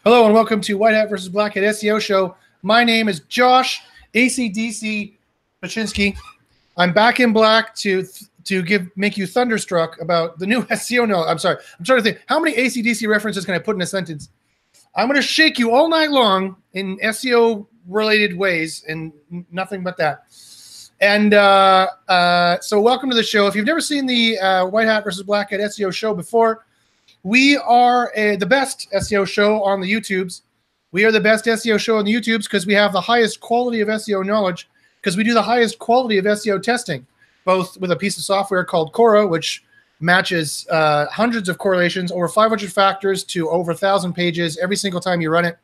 Hello and welcome to White Hat versus Black Hat SEO Show. My name is Josh ACDC Paczynski. I'm back in black to make you thunderstruck about the new SEO. No, I'm sorry. I'm trying to think. How many ACDC references can I put in a sentence? I'm going to shake you all night long in SEO related ways and nothing but that. And so welcome to the show. If you've never seen the White Hat versus Black Hat SEO Show before, we are the best SEO show on the YouTubes. We are the best SEO show on the YouTubes because we have the highest quality of SEO knowledge, because we do the highest quality of SEO testing, both with a piece of software called Cora, which matches hundreds of correlations, over 500 factors to over 1,000 pages every single time you run it.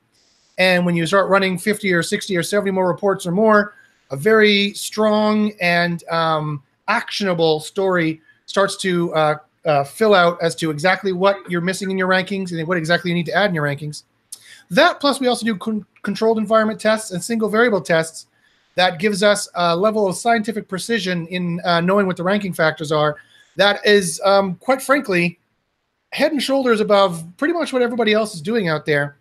And when you start running 50 or 60 or 70 more reports or more, a very strong and actionable story starts to fill out as to exactly what you're missing in your rankings and what exactly you need to add in your rankings. That plus we also do controlled environment tests and single variable tests that gives us a level of scientific precision in knowing what the ranking factors are that is, quite frankly, head and shoulders above pretty much what everybody else is doing out there.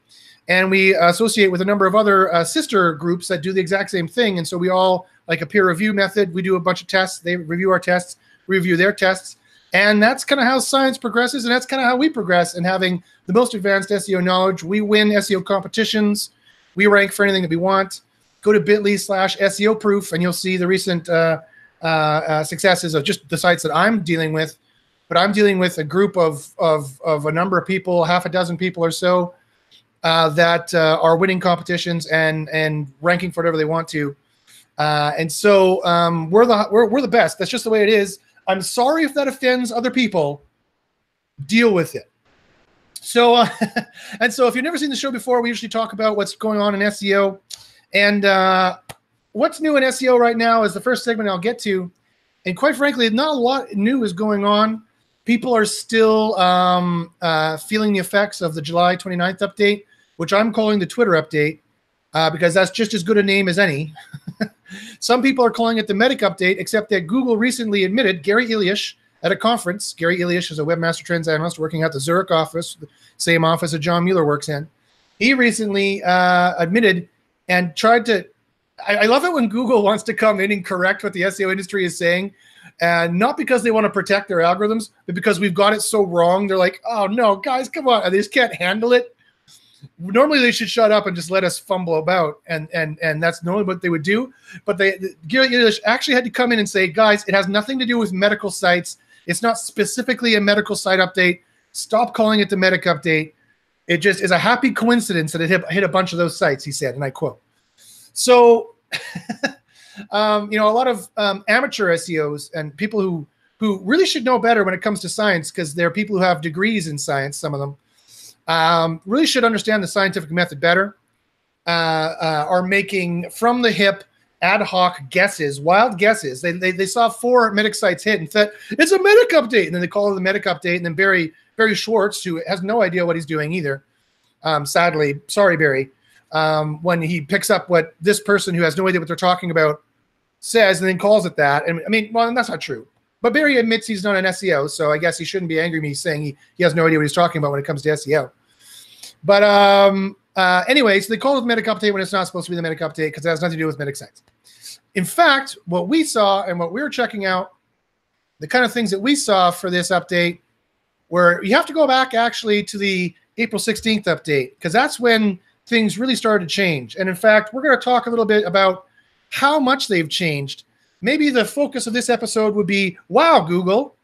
And we associate with a number of other sister groups that do the exact same thing. And so we all, like a peer review method, we do a bunch of tests. They review our tests, review their tests. And that's kind of how science progresses, and that's kind of how we progress in having the most advanced SEO knowledge. We win SEO competitions. We rank for anything that we want. Go to bit.ly/SEO proof, and you'll see the recent successes of just the sites that I'm dealing with. But I'm dealing with a group of a number of people, half a dozen people or so, that are winning competitions and ranking for whatever they want to. And so we're the best. That's just the way it is. I'm sorry if that offends other people. Deal with it. So, and so if you've never seen the show before, we usually talk about what's going on in SEO. And what's new in SEO right now is the first segment I'll get to. And quite frankly, not a lot new is going on. People are still feeling the effects of the July 29th update, which I'm calling the Twitter update, because that's just as good a name as any. Some people are calling it the Medic update, except that Google recently admitted, Gary Ilyish at a conference, Gary Ilyish is a webmaster trends analyst working at the Zurich office, the same office that John Mueller works in. He recently admitted and tried to, I love it when Google wants to come in and correct what the SEO industry is saying, and not because they want to protect their algorithms, but because we've got it so wrong. They're like, oh no, guys, come on. They just can't handle it. Normally they should shut up and just let us fumble about, and that's normally what they would do. But Gary actually had to come in and say, guys, it has nothing to do with medical sites. It's not specifically a medical site update. Stop calling it the Medic update. It just is a happy coincidence that it hit a bunch of those sites, he said, and I quote. So, a lot of amateur SEOs and people who really should know better when it comes to science, because they're people who have degrees in science, some of them, really should understand the scientific method better, are making from the hip ad hoc guesses, wild guesses. They saw 4 Medic sites hit and said, it's a Medic update. And then they call it the Medic update. And then Barry Schwartz, who has no idea what he's doing either, sadly, sorry, Barry, when he picks up what this person who has no idea what they're talking about says and then calls it that. And I mean, well, that's not true. But Barry admits he's not an SEO, so I guess he shouldn't be angry at me saying he has no idea what he's talking about when it comes to SEO. But anyway, so they call it the Medic update when it's not supposed to be the Medic update because it has nothing to do with Medic sites. In fact, what we saw and what we were checking out, the kind of things that we saw for this update, where you have to go back actually to the April 16th update, because that's when things really started to change. And in fact, we're going to talk a little bit about how much they've changed. Maybe the focus of this episode would be, wow, Google,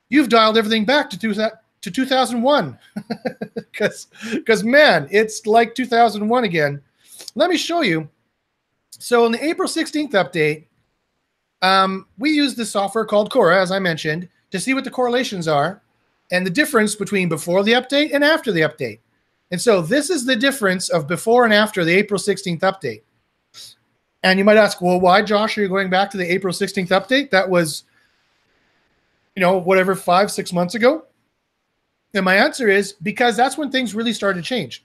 you've dialed everything back to 2001. Because, man, it's like 2001 again. Let me show you. So in the April 16th update, we used this software called Cora, as I mentioned, to see what the correlations are and the difference between before the update and after the update. And so this is the difference of before and after the April 16th update. And you might ask, well, why, Josh, are you going back to the April 16th update? That was, whatever, 5-6 months ago. And my answer is because that's when things really started to change.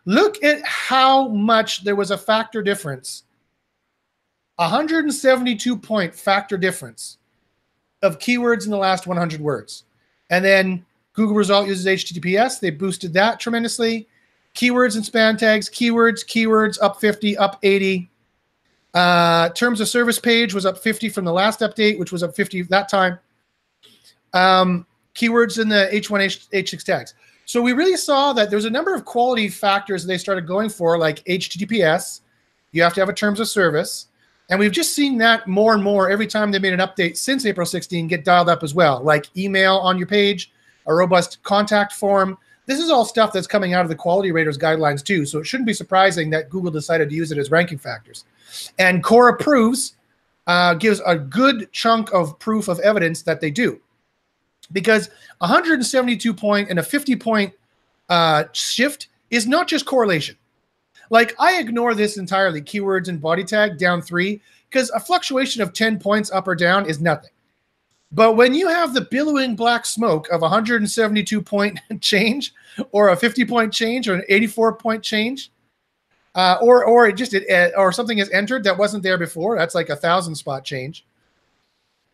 Look at how much there was a factor difference. 172-point factor difference of keywords in the last 100 words. And then Google result uses HTTPS. They boosted that tremendously. Keywords and span tags, keywords up 50, up 80. Terms of service page was up 50 from the last update, which was up 50 that time. Keywords in the H1, H6 tags. So we really saw that there's a number of quality factors they started going for, like HTTPS. You have to have a terms of service. And we've just seen that more and more every time they made an update since April 16 get dialed up as well, like email on your page, a robust contact form. This is all stuff that's coming out of the quality raters guidelines too. So it shouldn't be surprising that Google decided to use it as ranking factors. And Core Approves gives a good chunk of proof of evidence that they do. Because 172 point and a 50 point shift is not just correlation. Like, I ignore this entirely, keywords and body tag down 3, because a fluctuation of 10 points up or down is nothing. But when you have the billowing black smoke of 172 point change, or a 50 point change, or an 84 point change, or something is entered that wasn't there before, that's like a 1,000 spot change.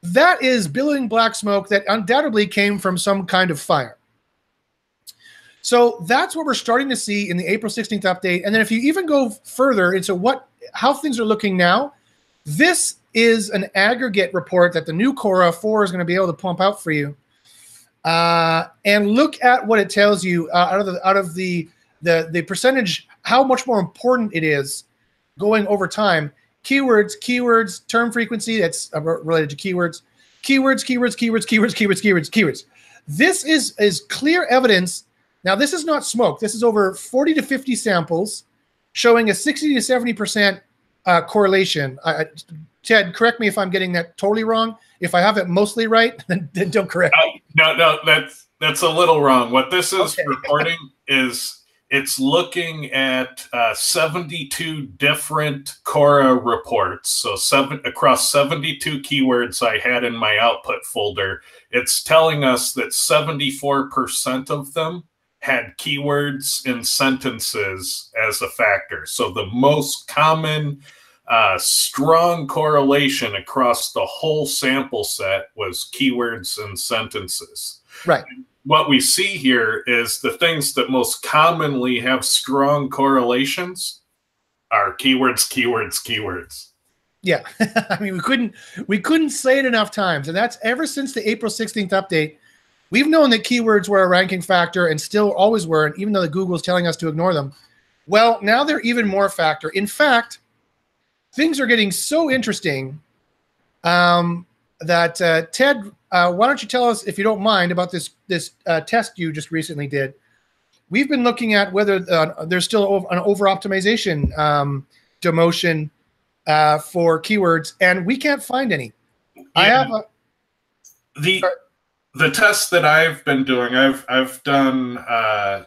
That is billowing black smoke that undoubtedly came from some kind of fire. So that's what we're starting to see in the April 16th update. And then if you even go further into how things are looking now, this is an aggregate report that the new Cora 4 is going to be able to pump out for you. And look at what it tells you out of the percentage, how much more important it is going over time. Keywords, term frequency, that's related to keywords. Keywords. This is clear evidence. Now, this is not smoke. This is over 40 to 50 samples showing a 60 to 70% correlation. Ted, correct me if I'm getting that totally wrong. If I have it mostly right, then don't correct me. No, that's a little wrong. What this is reporting is it's looking at 72 different Cora reports. So across 72 keywords I had in my output folder, it's telling us that 74% of them had keywords in sentences as a factor. So the most common strong correlation across the whole sample set was keywords and sentences. Right. What we see here is the things that most commonly have strong correlations are keywords. Yeah. I mean, we couldn't say it enough times. And that's ever since the April 16th update. We've known that keywords were a ranking factor and still always were, even though the Google is telling us to ignore them. Well, now they're even more a factor. In fact, things are getting so interesting that Ted, why don't you tell us, if you don't mind, about this test you just recently did? We've been looking at whether there's still an over-optimization demotion for keywords, and we can't find any. Yeah. I have the tests that I've been doing. I've done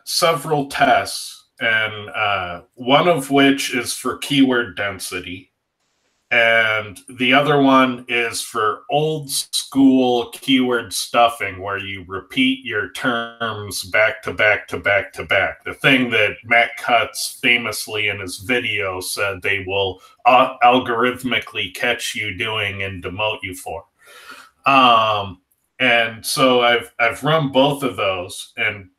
several tests, and one of which is for keyword density. And the other one is for old school keyword stuffing, where you repeat your terms back to back to back to back. The thing that Matt Cutts famously in his video said they will algorithmically catch you doing and demote you for. And so I've run both of those, and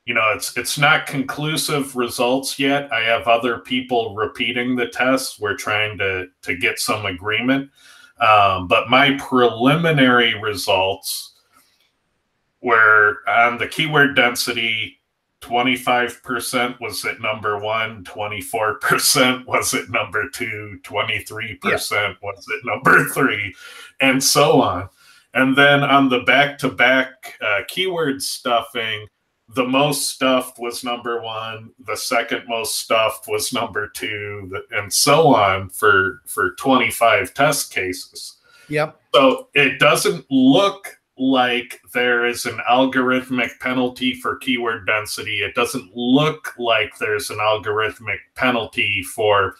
you know, it's not conclusive results yet. I have other people repeating the tests. We're trying to get some agreement. But my preliminary results were on the keyword density, 25% was at number 1, 24% was at number 2, 23% was at number 3, and so on. And then on the back-to-back keyword stuffing, the most stuffed was number 1, the second most stuffed was number 2, and so on for 25 test cases. Yep. So it doesn't look like there is an algorithmic penalty for keyword density. It doesn't look like there's an algorithmic penalty for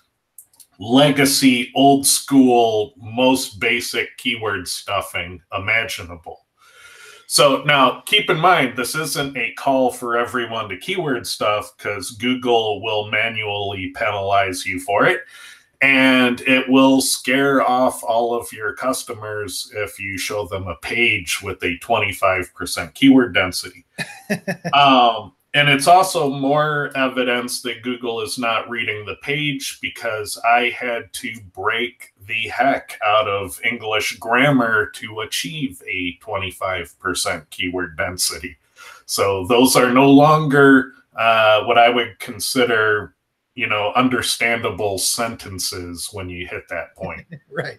legacy, old school, most basic keyword stuffing imaginable. So now keep in mind, this isn't a call for everyone to keyword stuff, because Google will manually penalize you for it. And it will scare off all of your customers if you show them a page with a 25% keyword density. And it's also more evidence that Google is not reading the page, because I had to break the heck out of English grammar to achieve a 25% keyword density. So those are no longer what I would consider, understandable sentences when you hit that point. Right.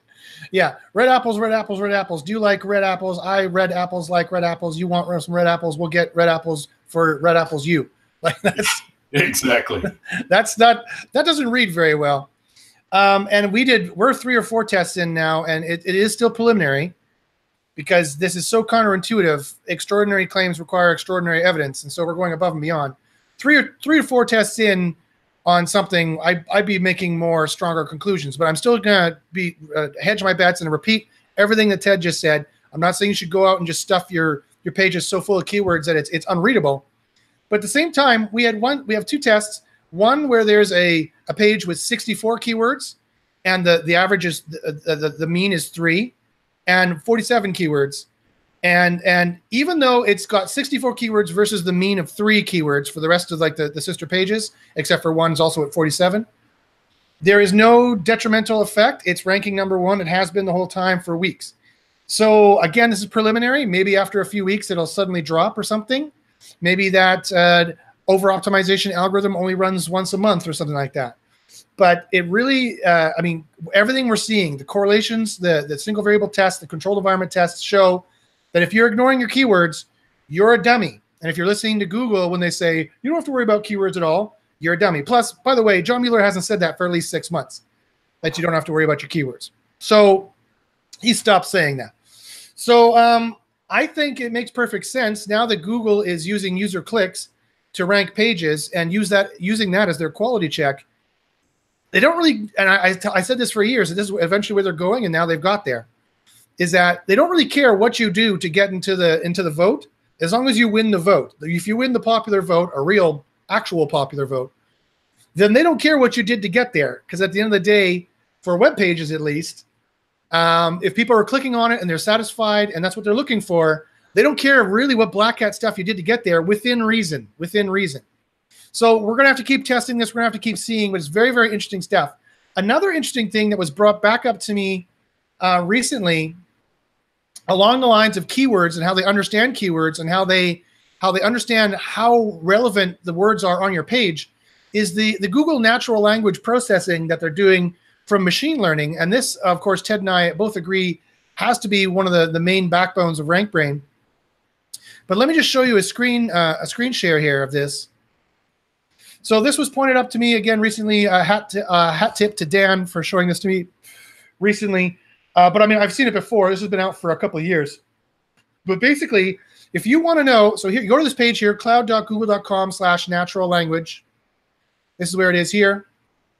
Yeah. Red apples, red apples, red apples. Do you like red apples? I red apples like red apples. You want some red apples? We'll get red apples for red apples you. Like that's exactly. That doesn't read very well. And we're 3 or 4 tests in now, and it is still preliminary because this is so counterintuitive. Extraordinary claims require extraordinary evidence. And so we're going above and beyond. 3 or 4 tests in on something, I'd be making more stronger conclusions, but I'm still going to be hedge my bets and repeat everything that Ted just said. I'm not saying you should go out and just stuff your pages so full of keywords that it's unreadable. But at the same time, we have 2 tests. One where there's a page with 64 keywords, and the average is the mean is 3, and 47 keywords. And even though it's got 64 keywords versus the mean of 3 keywords for the rest of like the sister pages, except for one's also at 47, there is no detrimental effect. It's ranking number 1. It has been the whole time for weeks. So again, this is preliminary. Maybe after a few weeks, it'll suddenly drop or something. Maybe that over-optimization algorithm only runs once a month or something like that. But it really, everything we're seeing, the correlations, the single variable tests, the controlled environment tests show that if you're ignoring your keywords, you're a dummy. And if you're listening to Google when they say, you don't have to worry about keywords at all, you're a dummy. Plus, by the way, John Mueller hasn't said that for at least 6 months, that you don't have to worry about your keywords. So he stopped saying that. So I think it makes perfect sense now that Google is using user clicks to rank pages and using that as their quality check. They don't really, and I said this for years, and this is eventually where they're going, and now they've got there, is that they don't really care what you do to get into the vote, as long as you win the vote. If you win the popular vote, a real, actual popular vote, then they don't care what you did to get there. Because at the end of the day, for web pages at least, if people are clicking on it and they're satisfied and that's what they're looking for, they don't care really what black hat stuff you did to get there, within reason. So we're going to have to keep testing this. We're going to have to keep seeing, but it's very, very interesting stuff. Another interesting thing that was brought back up to me recently, along the lines of keywords and how they understand keywords and how they understand how relevant the words are on your page, is the Google natural language processing that they're doing from machine learning. And this, of course, Ted and I both agree, has to be one of the main backbones of RankBrain. But let me just show you a screen share here of this. So this was pointed up to me again recently. Hat tip to Dan for showing this to me recently. But I mean, I've seen it before. This has been out for a couple of years. But basically, if you want to know, so here, you go to this page here, cloud.google.com/natural language. This is where it is here.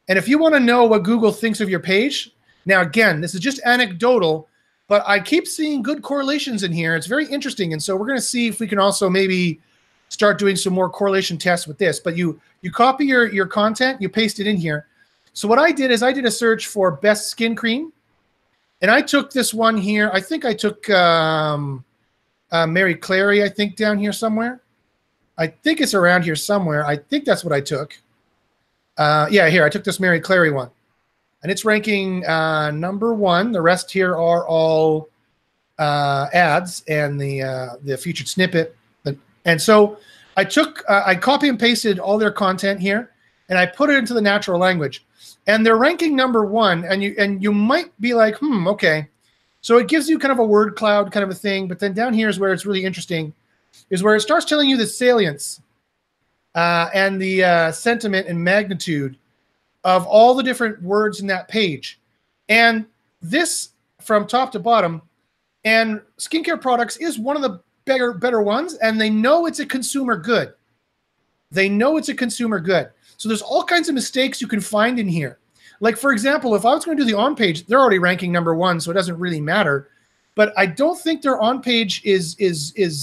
And if you want to know what Google thinks of your page, now again, this is just anecdotal, but I keep seeing good correlations in here. It's very interesting. And so we're going to see if we can also maybe start doing some more correlation tests with this. But you copy your content, you paste it in here. So what I did is I did a search for best skin cream. And I took this one here. I think I took Mary Clary, I think, down here somewhere. I think it's around here somewhere. I think that's what I took. Yeah, here, I took this Mary Clary one. And it's ranking number 1. The rest here are all ads and the featured snippet. And so I copy and pasted all their content here, and I put it into the natural language. And they're ranking number 1, and you might be like, okay. So it gives you kind of a word cloud kind of a thing, but then down here is where it's really interesting, is where it starts telling you the salience and the sentiment and magnitude of all the different words in that page. And this, from top to bottom, and skincare products is one of the better ones, and they know it's a consumer good. They know it's a consumer good. So there's all kinds of mistakes you can find in here. Like, for example, if I was going to do the on-page, they're already ranking number 1, so it doesn't really matter. But I don't think their on-page is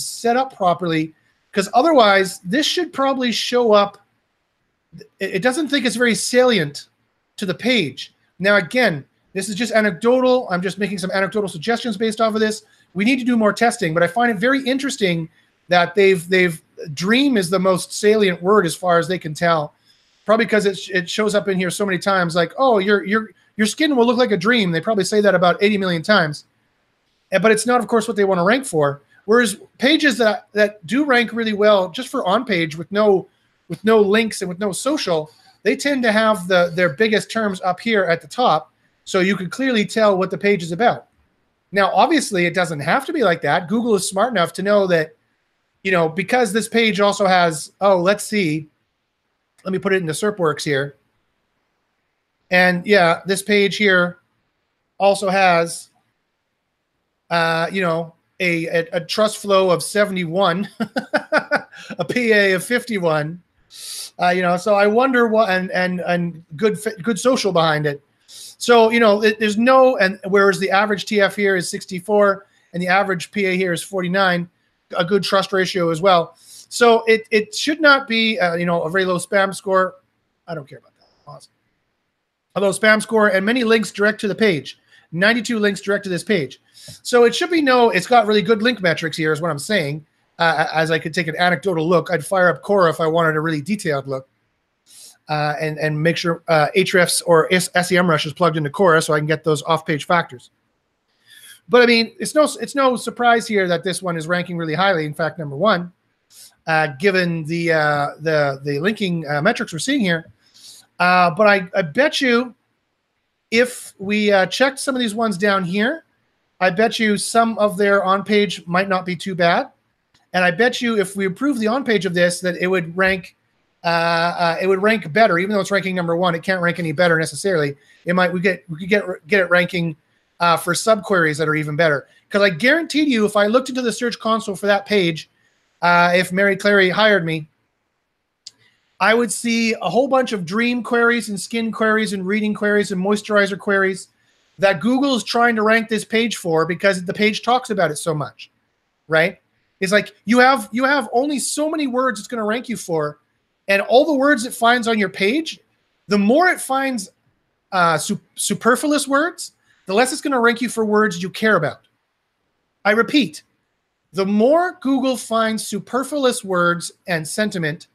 set up properly, because otherwise this should probably show up. It doesn't think it's very salient to the page. Now, again, this is just anecdotal. I'm just making some anecdotal suggestions based off of this. We need to do more testing, but I find it very interesting that they've dream is the most salient word as far as they can tell, probably because it shows up in here so many times. Like, oh, your skin will look like a dream. They probably say that about 80 million times, but it's not, of course, what they want to rank for. Whereas pages that do rank really well just for on page with no links and with no social, they tend to have their biggest terms up here at the top, so you can clearly tell what the page is about. Now, obviously, it doesn't have to be like that. Google is smart enough to know that, because this page also has, let's see, let me put it into SERPworks here. And yeah, this page here also has, a trust flow of 71, a PA of 51, so I wonder what, and good social behind it. So, there's no, and whereas the average TF here is 64 and the average PA here is 49, a good trust ratio as well. So it should not be, a very low spam score. I don't care about that. Awesome. A low spam score and many links direct to the page. 92 links direct to this page. So it should be it's got really good link metrics here is what I'm saying. As I could take an anecdotal look, I'd fire up Quora if I wanted a really detailed look. And make sure Ahrefs or SEMrush is plugged into Quora so I can get those off-page factors. But I mean, it's no surprise here that this one is ranking really highly. In fact, number one, given the linking metrics we're seeing here. But I bet you, if we checked some of these ones down here, I bet you some of their on-page might not be too bad. And I bet you if we improve the on-page of this, that it would rank better, even though it's ranking number one. It can't rank any better necessarily. We could get it ranking for subqueries that are even better. Because I guaranteed you, if I looked into the search console for that page, if Mary Clary hired me, I would see a whole bunch of dream queries and skin queries and reading queries and moisturizer queries that Google is trying to rank this page for because the page talks about it so much, right? It's like you have only so many words it's going to rank you for. And all the words it finds on your page, the more it finds superfluous words, the less it's going to rank you for words you care about. I repeat, the more Google finds superfluous words and sentiment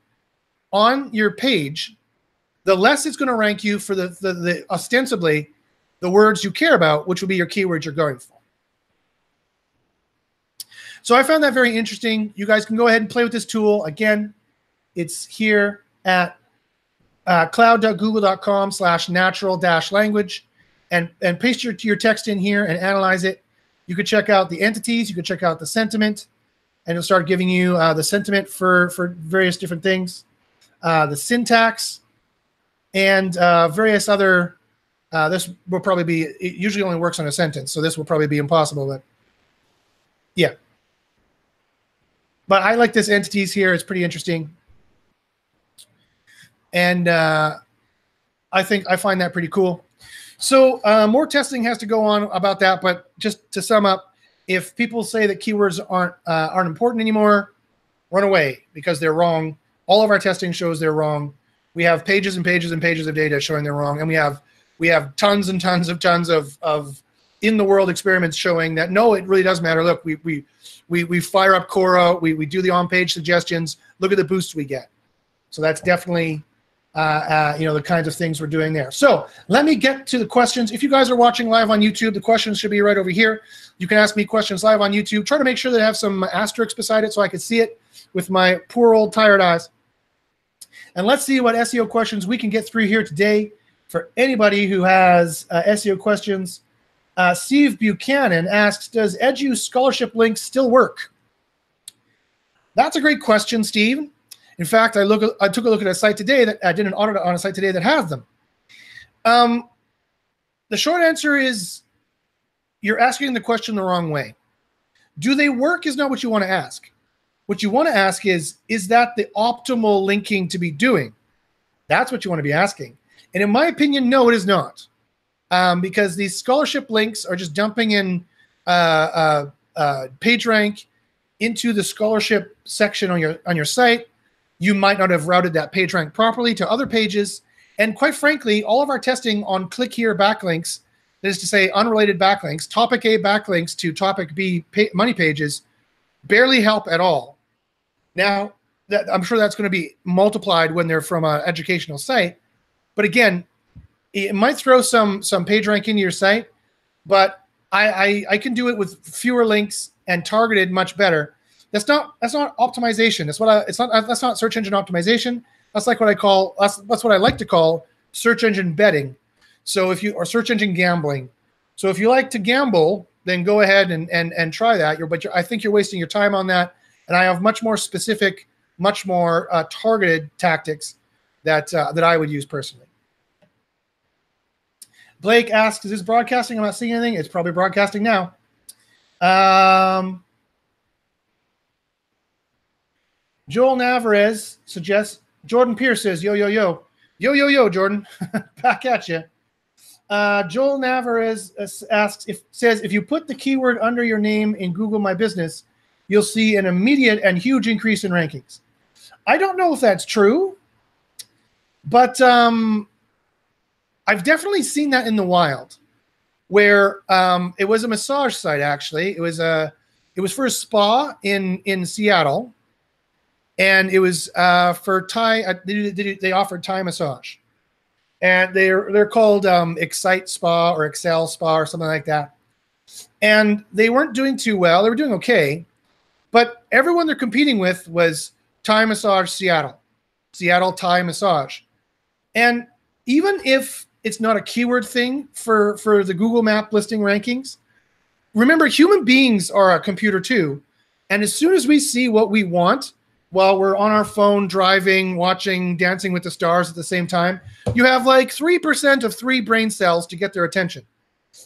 on your page, the less it's going to rank you for the ostensibly the words you care about, which will be your keywords you're going for. So I found that very interesting. You guys can go ahead and play with this tool. Again, it's here at cloud.google.com/natural-language and paste your text in here and analyze it. You could check out the entities. You could check out the sentiment, and it'll start giving you the sentiment for various different things, the syntax, and various other. This will probably be, it usually only works on a sentence, so this will probably be impossible, but yeah. But I like this entities here. It's pretty interesting. And I find that pretty cool. So more testing has to go on about that. But just to sum up, if people say that keywords aren't important anymore, run away because they're wrong. All of our testing shows they're wrong. We have pages and pages and pages of data showing they're wrong, and we have tons and tons of in the world experiments showing that no, it really does matter. Look, we fire up Quora, we do the on-page suggestions. Look at the boosts we get. So that's definitely the kinds of things we're doing there. So let me get to the questions. If you guys are watching live on YouTube, the questions should be right over here. You can ask me questions live on YouTube. Try to make sure that I have some asterisks beside it so I can see it with my poor old tired eyes. And let's see what SEO questions we can get through here today. For anybody who has SEO questions, Steve Buchanan asks, does Edu scholarship links still work? That's a great question, Steve. In fact, I took a look at a site today that I did an audit on a site today that has them. The short answer is you're asking the question the wrong way. Do they work is not what you want to ask. What you want to ask is that the optimal linking to be doing? That's what you want to be asking. And in my opinion, no, it is not. Because these scholarship links are just dumping in PageRank into the scholarship section on your site. You might not have routed that PageRank properly to other pages. And quite frankly, all of our testing on click here backlinks, that is to say unrelated backlinks, topic A backlinks to topic B money pages, barely help at all. Now, that I'm sure that's going to be multiplied when they're from an educational site. But again, it might throw some page rank into your site, but I can do it with fewer links and targeted much better. That's not optimization. That's not search engine optimization. That's like what that's what I like to call search engine betting. So or search engine gambling. So if you like to gamble, then go ahead and try that. I think you're wasting your time on that. And I have much more specific, much more targeted tactics that I would use personally. Blake asks, is this broadcasting? I'm not seeing anything. It's probably broadcasting now. Joel Navarez suggests, Jordan Pierce says, yo, yo, yo. Yo, yo, yo, Jordan. Back at you. Joel Navarez says, if you put the keyword under your name in Google My Business, you'll see an immediate and huge increase in rankings. I don't know if that's true, but I've definitely seen that in the wild, where it was a massage site. Actually, it was for a spa in Seattle, and it was for Thai. They offered Thai massage, and they're called Excite Spa or Excel Spa or something like that. And they weren't doing too well. They were doing okay, but everyone they're competing with was Thai Massage Seattle Thai Massage, and even if it's not a keyword thing for the Google Map listing rankings, remember, human beings are a computer too. And as soon as we see what we want while we're on our phone, driving, watching Dancing with the Stars at the same time, you have like 3% of 3 brain cells to get their attention.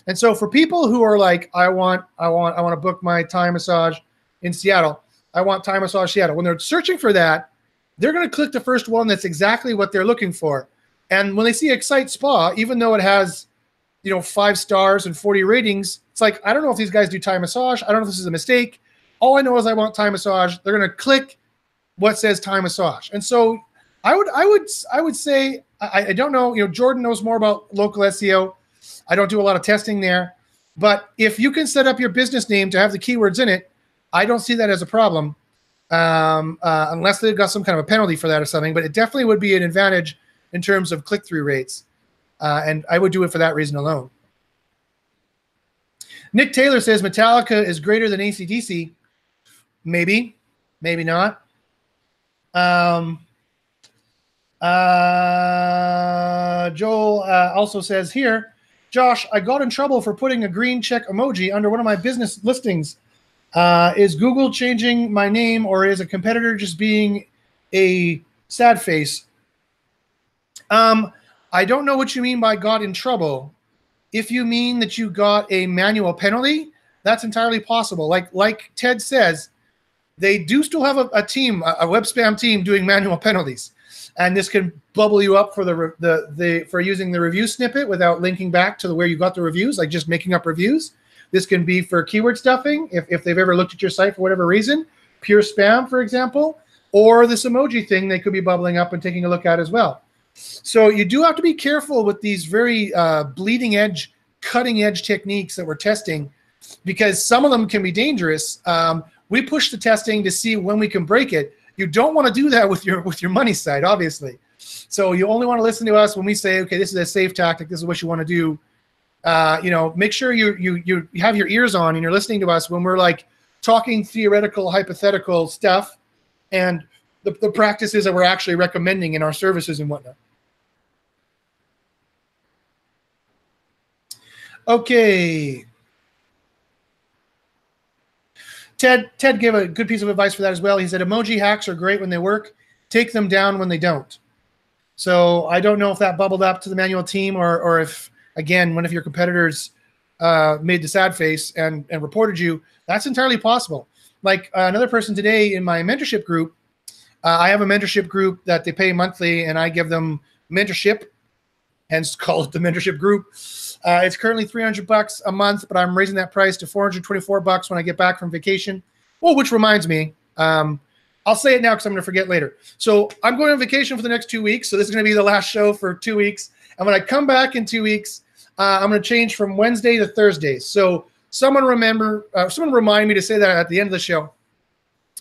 And so for people who are like, I want to book my Thai massage in Seattle. I want Thai massage Seattle. When they're searching for that, they're going to click the first one that's exactly what they're looking for. And when they see Excite Spa, even though it has, 5 stars and 40 ratings, it's like, I don't know if these guys do Thai massage. I don't know if this is a mistake. All I know is I want Thai massage. They're going to click what says Thai massage. And so I would say, I don't know, Jordan knows more about local SEO. I don't do a lot of testing there, but if you can set up your business name to have the keywords in it, I don't see that as a problem, unless they've got some kind of a penalty for that or something, but it definitely would be an advantage in terms of click-through rates. And I would do it for that reason alone. Nick Taylor says Metallica is greater than AC/DC. Maybe, maybe not. Joel also says here, Josh, I got in trouble for putting a green check emoji under one of my business listings. Is Google changing my name, or is a competitor just being a sad face? I don't know what you mean by got in trouble. If you mean that you got a manual penalty, that's entirely possible. Like Ted says, they do still have a team, a web spam team doing manual penalties. And this can bubble you up for for using the review snippet without linking back to where you got the reviews, like just making up reviews. This can be for keyword stuffing, if they've ever looked at your site for whatever reason, pure spam, for example, or this emoji thing they could be bubbling up and taking a look at as well. So you do have to be careful with these very bleeding edge, cutting edge techniques that we're testing, because some of them can be dangerous. We push the testing to see when we can break it. You don't want to do that with your money site, obviously. So you only want to listen to us when we say, okay, this is a safe tactic. This is what you want to do. Make sure you have your ears on and you're listening to us when we're like talking theoretical, hypothetical stuff, and the practices that we're actually recommending in our services and whatnot. Okay. Ted gave a good piece of advice for that as well. He said emoji hacks are great when they work. Take them down when they don't. So I don't know if that bubbled up to the manual team or if, again, one of your competitors made the sad face and reported you. That's entirely possible. Like another person today in my mentorship group, I have a mentorship group that they pay monthly, and I give them mentorship, hence call it the mentorship group. It's currently $300 a month, but I'm raising that price to $424 when I get back from vacation. Well, which reminds me, I'll say it now because I'm going to forget later. So I'm going on vacation for the next 2 weeks. So this is going to be the last show for 2 weeks. And when I come back in 2 weeks, I'm going to change from Wednesday to Thursdays. So someone remind me to say that at the end of the show.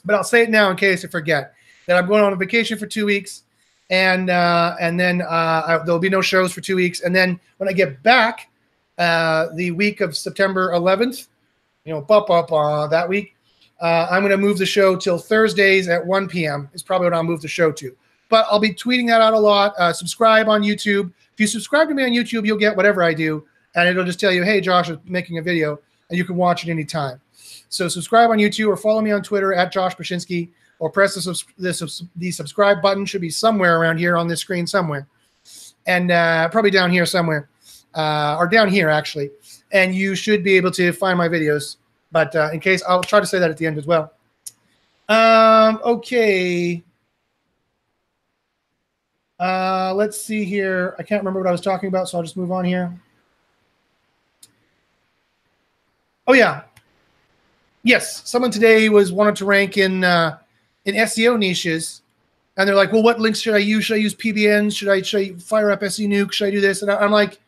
But I'll say it now in case I forget. that I'm going on a vacation for 2 weeks, and then there'll be no shows for 2 weeks. And then when I get back, the week of September 11th, that week, I'm going to move the show till Thursdays at 1 p.m. is probably what I'll move the show to. But I'll be tweeting that out a lot. Subscribe on YouTube. If you subscribe to me on YouTube, you'll get whatever I do, and it'll just tell you, hey, Josh is making a video, and you can watch it anytime. So subscribe on YouTube or follow me on Twitter at Josh Paszynski, or press the subscribe button. Should be somewhere around here on this screen somewhere, and probably down here somewhere, or down here actually. And you should be able to find my videos. But in case, I'll try to say that at the end as well. Okay. Let's see here. I can't remember what I was talking about, so I'll just move on here. Oh yeah. Yes, someone today wanted to rank in SEO niches, and they're like, "Well, what links should I use? Should I use PBNs? Should I fire up SE Nuke? Should I do this?" And I'm like,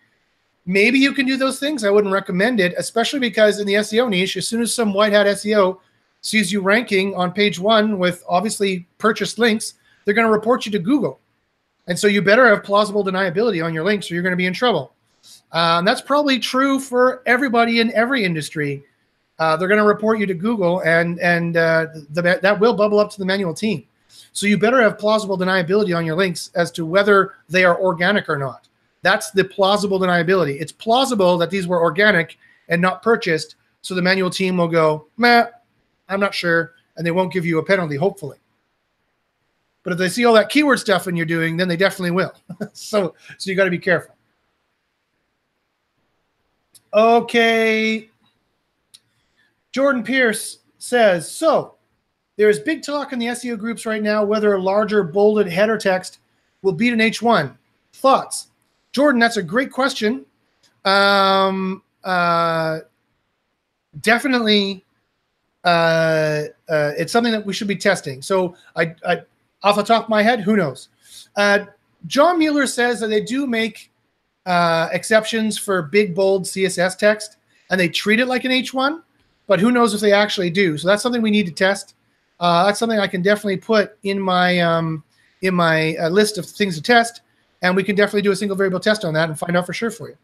maybe you can do those things. I wouldn't recommend it, especially because in the SEO niche, as soon as some white hat SEO sees you ranking on page 1 with obviously purchased links, they're going to report you to Google. And so you better have plausible deniability on your links, or you're going to be in trouble. That's probably true for everybody in every industry. They're going to report you to Google, and that will bubble up to the manual team. So you better have plausible deniability on your links as to whether they are organic or not. That's the plausible deniability. It's plausible that these were organic and not purchased, so the manual team will go, meh, I'm not sure, and they won't give you a penalty, hopefully. But if they see all that keyword stuff and you're doing, then they definitely will. So you got to be careful. Okay. Jordan Pierce says, so there's big talk in the SEO groups right now whether a larger bolded header text will beat an H1. Thoughts? Jordan, that's a great question. Definitely, it's something that we should be testing. So I off the top of my head, who knows? John Mueller says that they do make exceptions for big, bold CSS text, and they treat it like an H1, but who knows if they actually do. So that's something we need to test. That's something I can definitely put in my list of things to test, and we can definitely do a single variable test on that and find out for sure for you.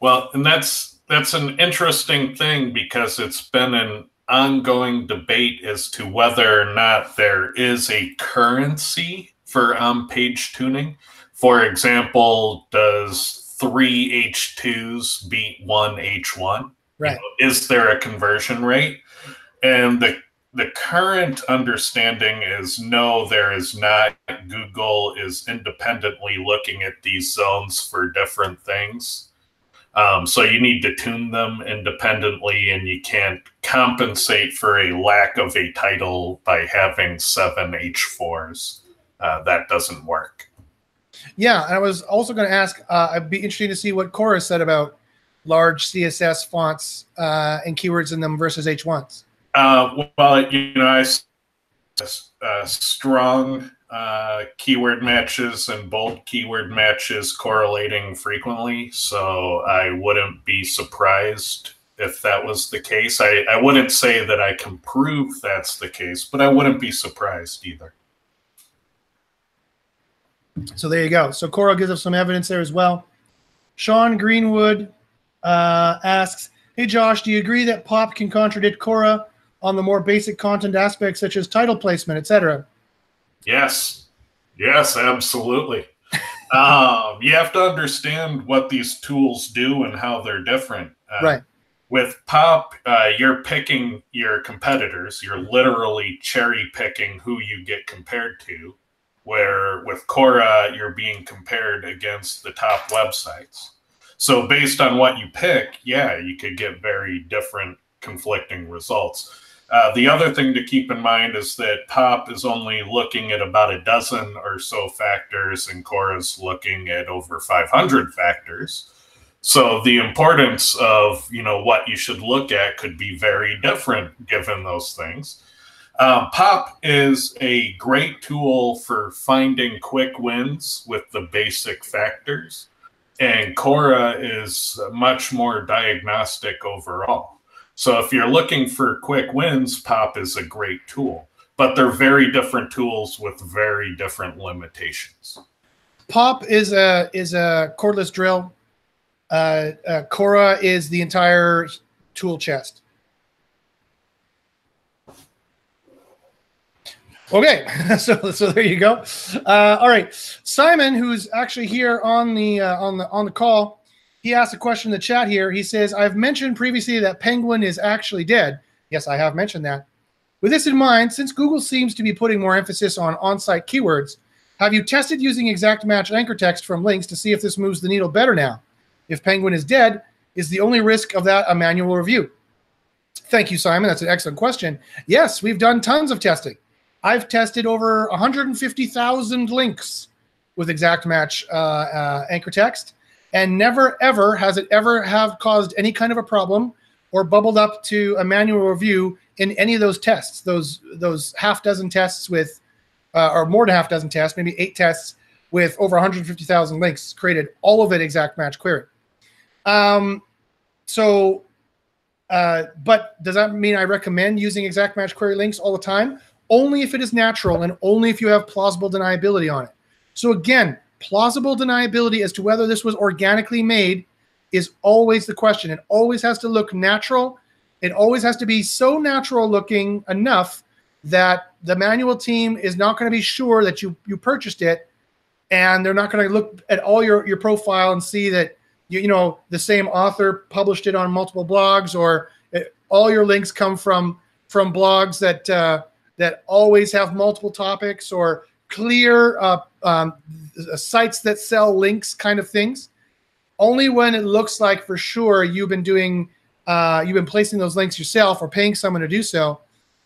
Well, and that's an interesting thing, because it's been an ongoing debate as to whether or not there is a currency for on-page tuning. For example, does 3 H2s beat 1 H1? Right. Is there a conversion rate? And the current understanding is no, there is not. Google is independently looking at these zones for different things. So you need to tune them independently, and you can't compensate for a lack of a title by having 7 H4s. That doesn't work. Yeah, and I was also going to ask, I'd be interested to see what Cora said about large CSS fonts and keywords in them versus H1s. Well, I strong keyword matches and bold keyword matches correlating frequently, so I wouldn't be surprised if that was the case. I wouldn't say that I can prove that's the case, but I wouldn't be surprised either. So there you go. So Cora gives us some evidence there as well. Sean Greenwood asks, hey Josh, do you agree that POP can contradict Cora on the more basic content aspects such as title placement, etc.? Yes, absolutely. You have to understand what these tools do and how they're different. Right. With POP, you're picking your competitors. You're literally cherry picking who you get compared to, where with Cora, you're being compared against the top websites. So based on what you pick, yeah, you could get very different conflicting results. The other thing to keep in mind is that POP is only looking at about a dozen or so factors, and Cora's looking at over 500 factors. So the importance of, what you should look at could be very different given those things. POP is a great tool for finding quick wins with the basic factors, and Cora is much more diagnostic overall. So if you're looking for quick wins, POP is a great tool. but they're very different tools with very different limitations. Pop is a cordless drill. Cora is the entire tool chest. Okay, so there you go. All right, Simon, who's actually here on the call, he asked a question in the chat here. He says, "I've mentioned previously that Penguin is actually dead." Yes, I have mentioned that. With this in mind, since Google seems to be putting more emphasis on on-site keywords, have you tested using exact match anchor text from links to see if this moves the needle better now? If Penguin is dead, is the only risk of that a manual review? Thank you, Simon. That's an excellent question. Yes, we've done tons of testing. I've tested over 150,000 links with exact match anchor text, and never, ever has it ever have caused any kind of a problem or bubbled up to a manual review in any of those tests, those half dozen tests with, or more than half dozen tests, maybe 8 tests with over 150,000 links created, all of it exact match query. But does that mean I recommend using exact match query links all the time? Only if it is natural and only if you have plausible deniability on it. So again, plausible deniability as to whether this was organically made is always the question. It always has to look natural. It always has to be so natural looking enough that the manual team is not going to be sure that you purchased it, and they're not going to look at all your profile and see that you know the same author published it on multiple blogs, or all your links come from blogs that always have multiple topics, or clear sites that sell links kind of things. Only when it looks like for sure you've been placing those links yourself or paying someone to do so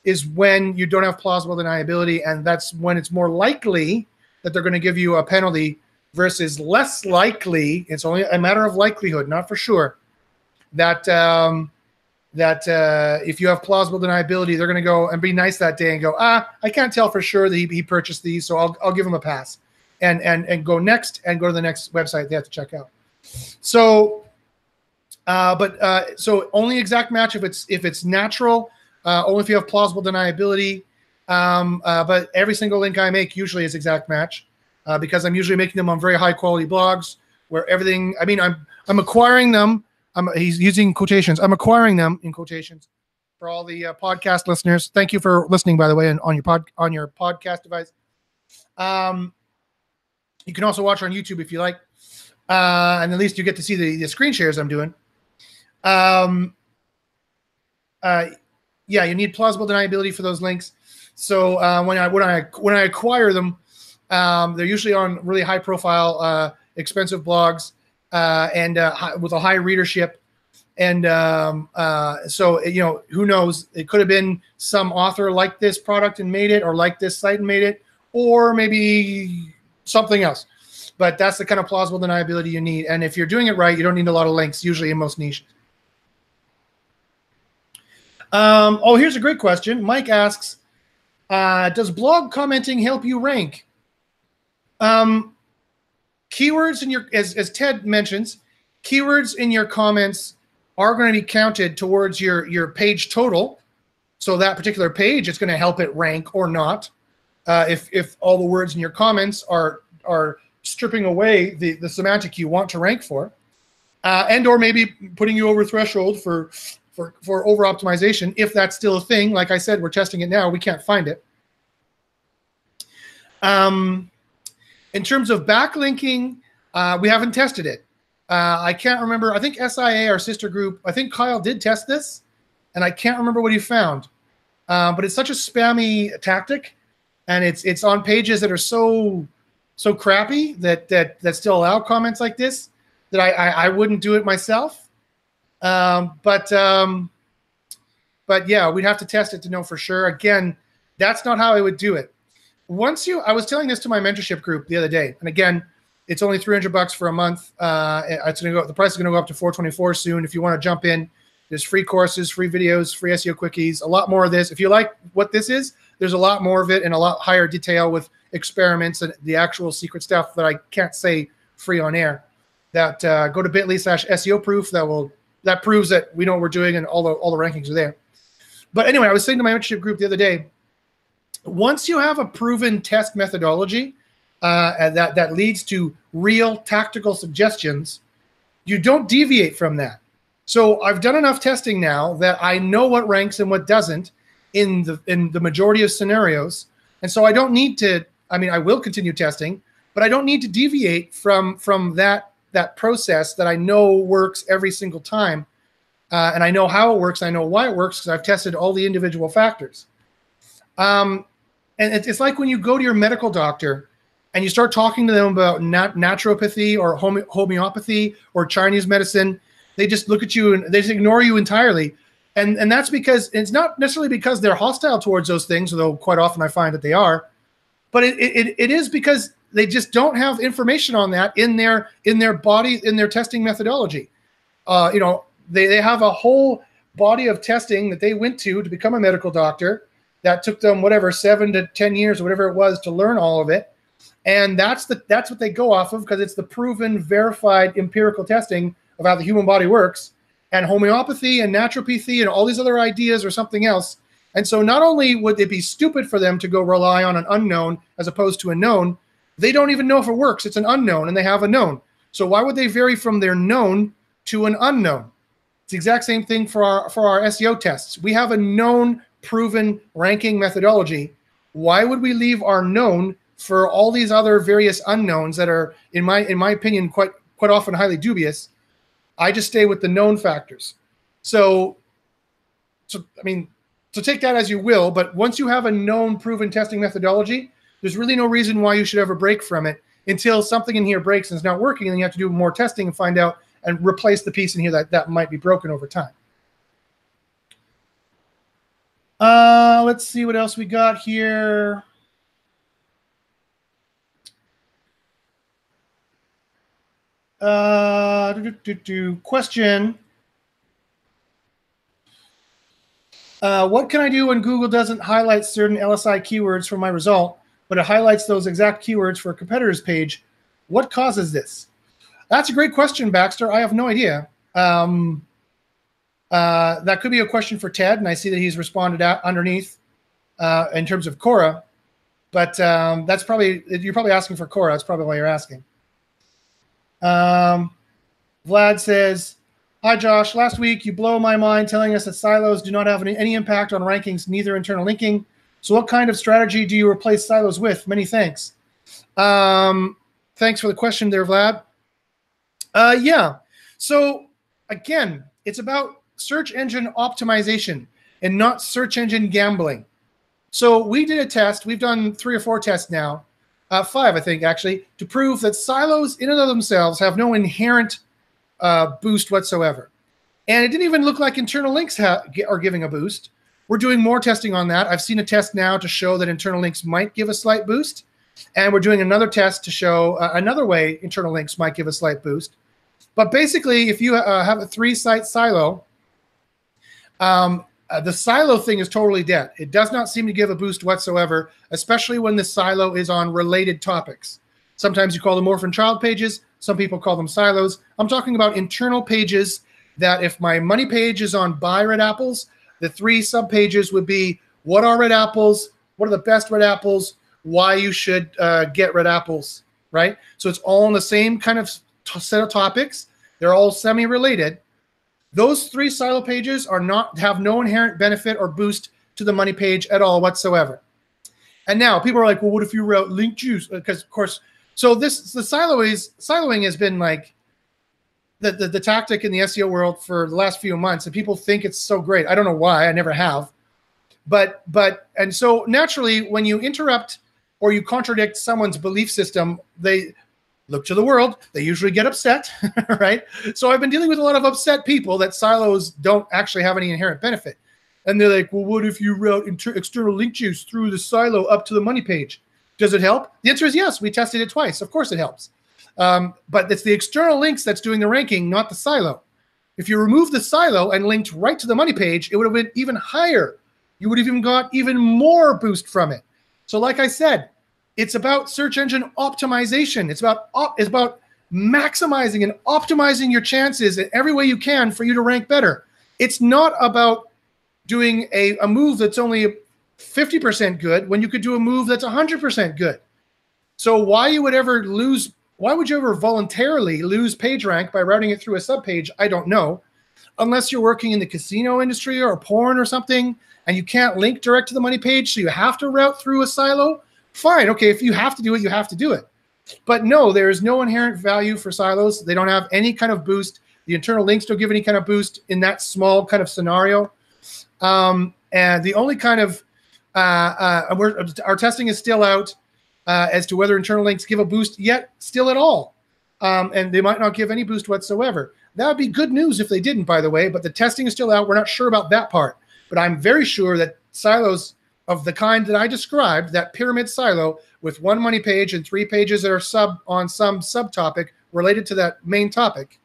is when you don't have plausible deniability, and that's when it's more likely that they're going to give you a penalty versus less likely. It's only a matter of likelihood, not for sure, that if you have plausible deniability, they're going to go and be nice that day and go, I can't tell for sure that he purchased these, so I'll give him a pass, and go next and go to the next website they have to check out. So, so only exact match if it's natural, only if you have plausible deniability. But every single link I make usually is exact match, because I'm usually making them on very high quality blogs where everything. I mean, I'm acquiring them. He's using quotations. I'm acquiring them in quotations for all the podcast listeners. Thank you for listening, by the way, and on your podcast device. You can also watch on YouTube if you like, and at least you get to see the screen shares I'm doing. Yeah, you need plausible deniability for those links. So when I acquire them, they're usually on really high profile, expensive blogs. And with a high readership, and so who knows? It could have been some author liked this product and made it, or liked this site and made it, or maybe something else. But that's the kind of plausible deniability you need. And if you're doing it right, you don't need a lot of links. Usually in most niches. Here's a great question. Mike asks, "Does blog commenting help you rank?" Keywords in your, as Ted mentions, keywords in your comments are going to be counted towards your page total. So that particular page is going to help it rank or not. If all the words in your comments are stripping away the semantic you want to rank for, and or maybe putting you over threshold for over optimization, if that's still a thing. Like I said, we're testing it now. We can't find it. In terms of backlinking, we haven't tested it. I can't remember. I think SIA, our sister group, I think Kyle did test this, and I can't remember what he found. But it's such a spammy tactic, and it's on pages that are so crappy that still allow comments like this, that I wouldn't do it myself. But yeah, we'd have to test it to know for sure. Again, that's not how I would do it. I was telling this to my mentorship group the other day, and again, it's only $300 for a month. The price is going to go up to $424 soon. If you want to jump in, there's free courses, free videos, free SEO quickies, a lot more of this. If you like what this is, there's a lot more of it in a lot higher detail with experiments and the actual secret stuff that I can't say free on air. That go to bit.ly/SEO proof. That proves that we know what we're doing and all the rankings are there. But anyway, I was saying to my mentorship group the other day, once you have a proven test methodology that leads to real tactical suggestions, you don't deviate from that. So I've done enough testing now that I know what ranks and what doesn't in the majority of scenarios. And so I don't need to, I mean, I will continue testing, but I don't need to deviate from that process that I know works every single time. And I know how it works. I know why it works because I've tested all the individual factors. And it's like when you go to your medical doctor and you start talking to them about naturopathy or homeopathy or Chinese medicine, they just look at you and they just ignore you entirely. And that's because it's not necessarily because they're hostile towards those things, although quite often I find that they are, but it is because they just don't have information on that in their body, in their testing methodology. You know, they have a whole body of testing that they went to become a medical doctor that took them whatever 7 to 10 years or whatever it was to learn all of it. And that's what they go off of because it's the proven, verified empirical testing of how the human body works. And homeopathy and naturopathy and all these other ideas or something else. And so not only would it be stupid for them to go rely on an unknown as opposed to a known, they don't even know if it works. It's an unknown and they have a known. So why would they vary from their known to an unknown? It's the exact same thing for our SEO tests. We have a known, proven ranking methodology. Why would we leave our known for all these other various unknowns that are, in my opinion, quite often highly dubious? I just stay with the known factors. So I mean, so take that as you will, but once you have a known proven testing methodology, there's really no reason why you should ever break from it until something in here breaks and it's not working, and then you have to do more testing and find out and replace the piece in here that might be broken over time. Let's see what else we got here. Question. What can I do when Google doesn't highlight certain LSI keywords for my result, but it highlights those exact keywords for a competitor's page? What causes this? That's a great question, Baxter. I have no idea. That could be a question for Ted, and I see that he's responded underneath in terms of Cora. But that's probably, you're probably asking for Cora. That's probably why you're asking. Vlad says, hi, Josh. Last week, you blow my mind telling us that silos do not have any impact on rankings, neither internal linking. So what kind of strategy do you replace silos with? Many thanks. Thanks for the question there, Vlad. Yeah. So again, it's about search engine optimization and not search engine gambling. So we did a test. We've done 3 or 4 tests now. 5, I think, actually, to prove that silos in and of themselves have no inherent boost whatsoever. And it didn't even look like internal links are giving a boost. We're doing more testing on that. I've seen a test now to show that internal links might give a slight boost. And we're doing another test to show another way internal links might give a slight boost. But basically, if you have a 3-site silo, the silo thing is totally dead. It does not seem to give a boost whatsoever, especially when the silo is on related topics. Sometimes you call them orphan child pages. Some people call them silos. I'm talking about internal pages that if my money page is on buy red apples, the 3 subpages would be what are red apples, what are the best red apples, why you should get red apples, right? So it's all in the same kind of set of topics. They're all semi-related. Those 3 silo pages have no inherent benefit or boost to the money page at all whatsoever. And now people are like, well, what if you wrote link juice? Because of course, so the siloing has been like the tactic in the SEO world for the last few months, and people think it's so great. I don't know why. I never have. And so naturally, when you interrupt or you contradict someone's belief system, they look to the world. They usually get upset, right? So I've been dealing with a lot of upset people that silos don't actually have any inherent benefit. And they're like, well, what if you wrote external link juice through the silo up to the money page? Does it help? The answer is yes. We tested it twice. Of course it helps. But it's the external links that's doing the ranking, not the silo. If you remove the silo and linked right to the money page, it would have been even higher. You would have even got even more boost from it. So like I said, it's about search engine optimization. It's about maximizing and optimizing your chances in every way you can for you to rank better. It's not about doing a move that's only 50% good when you could do a move that's 100% good. So why would you ever voluntarily lose page rank by routing it through a subpage? I don't know. Unless you're working in the casino industry or porn or something, and you can't link direct to the money page, so you have to route through a silo, fine. Okay, if you have to do it, you have to do it. But no, there is no inherent value for silos. They don't have any kind of boost. The internal links don't give any kind of boost in that small kind of scenario. And the only kind of, our testing is still out as to whether internal links give a boost yet still at all. And they might not give any boost whatsoever. That would be good news if they didn't, by the way, but the testing is still out. We're not sure about that part. But I'm very sure that silos of the kind that I described, that pyramid silo with one money page and 3 pages that are on some subtopic related to that main topic,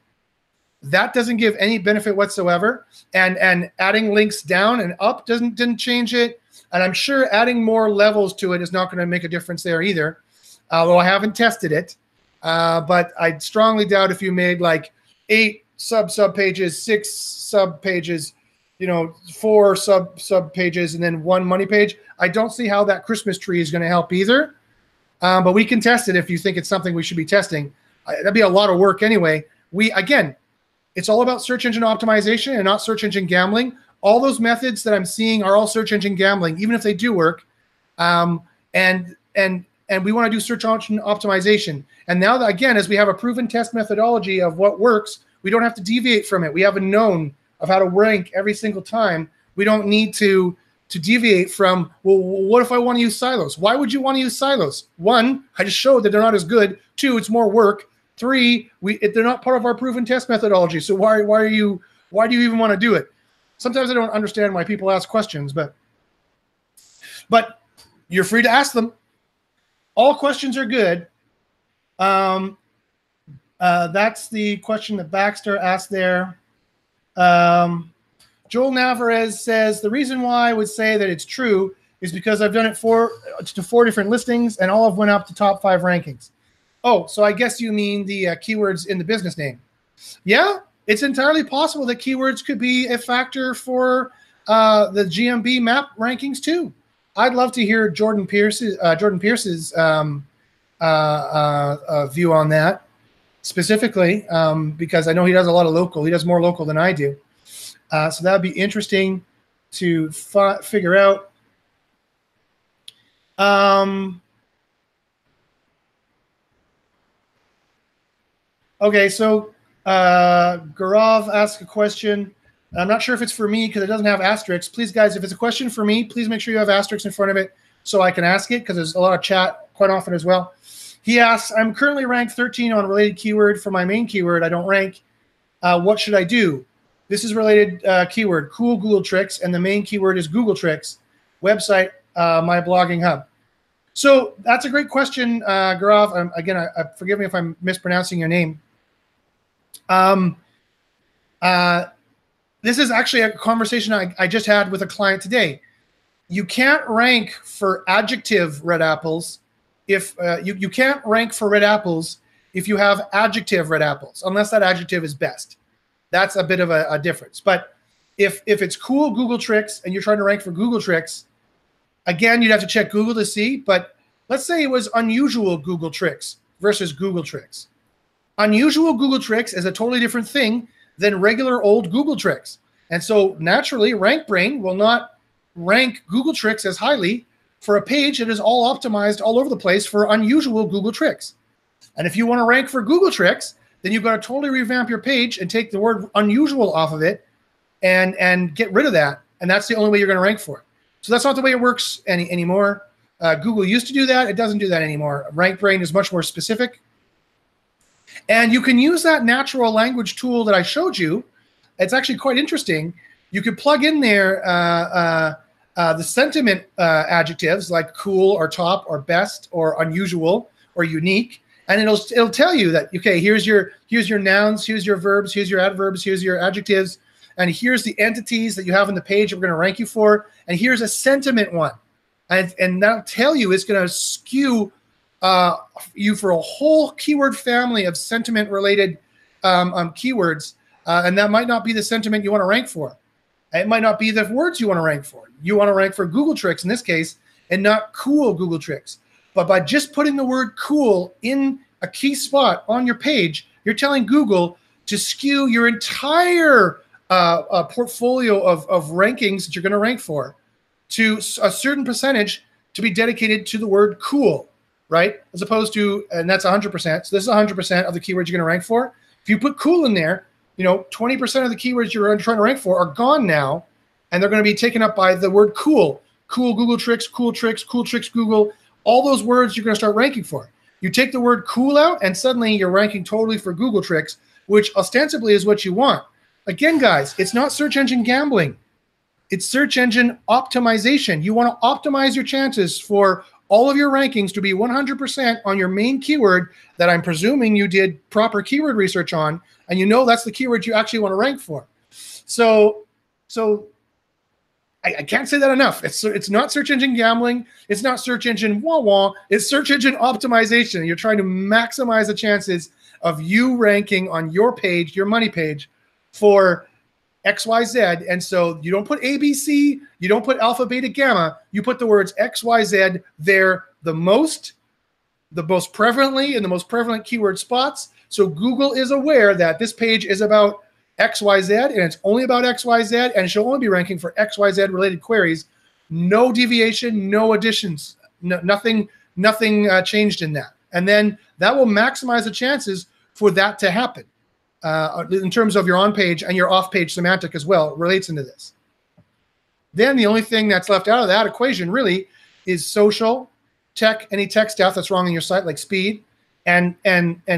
that doesn't give any benefit whatsoever. And adding links down and up didn't change it. And I'm sure adding more levels to it is not going to make a difference there either, although I haven't tested it. But I strongly doubt if you made like 8 sub pages, 6 sub pages, 4 sub pages, and then 1 money page. I don't see how that Christmas tree is going to help either. But we can test it if you think it's something we should be testing. That'd be a lot of work anyway. Again, it's all about search engine optimization and not search engine gambling. All those methods that I'm seeing are all search engine gambling, even if they do work. And we want to do search engine optimization. And now that, again, as we have a proven test methodology of what works, we don't have to deviate from it. We have a known of how to rank every single time. We don't need to deviate from, well, what if I want to use silos? Why would you want to use silos? 1, I just showed that they're not as good. 2, it's more work. 3, they're not part of our proven test methodology. So why do you even want to do it? Sometimes I don't understand why people ask questions, but you're free to ask them. All questions are good. That's the question that Baxter asked there. Joel Navarez says, the reason why I would say that it's true is because I've done it to 4 different listings and all have went up to top 5 rankings. Oh, so I guess you mean the keywords in the business name. Yeah, it's entirely possible that keywords could be a factor for the GMB map rankings too. I'd love to hear Jordan Pierce's view on that specifically, because I know he does a lot of local. He does more local than I do. So that would be interesting to figure out. Okay, so Gaurav asked a question. I'm not sure if it's for me because it doesn't have asterisks. Please, guys, if it's a question for me, please make sure you have asterisks in front of it so I can ask it, because there's a lot of chat quite often as well. He asks, I'm currently ranked 13 on related keyword for my main keyword. I don't rank. What should I do? This is related keyword, cool Google tricks, and the main keyword is Google tricks. Website, my blogging hub. So that's a great question, Gaurav. Again, forgive me if I'm mispronouncing your name. This is actually a conversation I just had with a client today. You can't rank for adjective red apples if you can't rank for red apples if you have adjective red apples, unless that adjective is best. That's a bit of a difference. But if it's cool Google tricks and you're trying to rank for Google tricks, again, you'd have to check Google to see. But let's say it was unusual Google tricks versus Google tricks. Unusual Google tricks is a totally different thing than regular old Google tricks. And so naturally, RankBrain will not rank Google tricks as highly for a page that is all optimized all over the place for unusual Google tricks. And if you want to rank for Google tricks, then you've got to totally revamp your page and take the word unusual off of it and get rid of that. And that's the only way you're going to rank for it. So that's not the way it works anymore. Google used to do that. It doesn't do that anymore. RankBrain is much more specific. And you can use that natural language tool that I showed you. It's actually quite interesting. You could plug in there the sentiment adjectives like cool or top or best or unusual or unique. And it'll tell you that, okay, here's your nouns, here's your verbs, here's your adverbs, here's your adjectives, and here's the entities that you have on the page that we're going to rank you for, and here's a sentiment one. And that'll tell you it's going to skew you for a whole keyword family of sentiment-related keywords, and that might not be the sentiment you want to rank for. It might not be the words you want to rank for. You want to rank for Google tricks in this case and not cool Google tricks. But by just putting the word cool in a key spot on your page, you're telling Google to skew your entire portfolio of rankings that you're going to rank for to a certain percentage to be dedicated to the word cool, right? As opposed to, and that's 100%. So this is 100% of the keywords you're going to rank for. If you put cool in there, 20% of the keywords you're trying to rank for are gone now, and they're going to be taken up by the word cool. Cool Google tricks, cool tricks Google. All those words you're going to start ranking for. You take the word cool out, and suddenly you're ranking totally for Google tricks, which ostensibly is what you want. Again, guys, it's not search engine gambling. It's search engine optimization. You want to optimize your chances for all of your rankings to be 100% on your main keyword that I'm presuming you did proper keyword research on, and that's the keyword you actually want to rank for. So I can't say that enough. It's not search engine gambling. It's not search engine wah-wah. It's search engine optimization. You're trying to maximize the chances of you ranking on your page, your money page, for XYZ. And so you don't put ABC, you don't put alpha, beta, gamma. You put the words XYZ there the most prevalently in the most prevalent keyword spots. So Google is aware that this page is about XYZ, and it's only about XYZ, and she'll only be ranking for XYZ related queries. No deviation, no additions, nothing changed in that. And then that will maximize the chances for that to happen in terms of your on-page and your off-page semantic as well. It relates into this. Then the only thing that's left out of that equation really is social, tech, any tech stuff that's wrong on your site, like speed and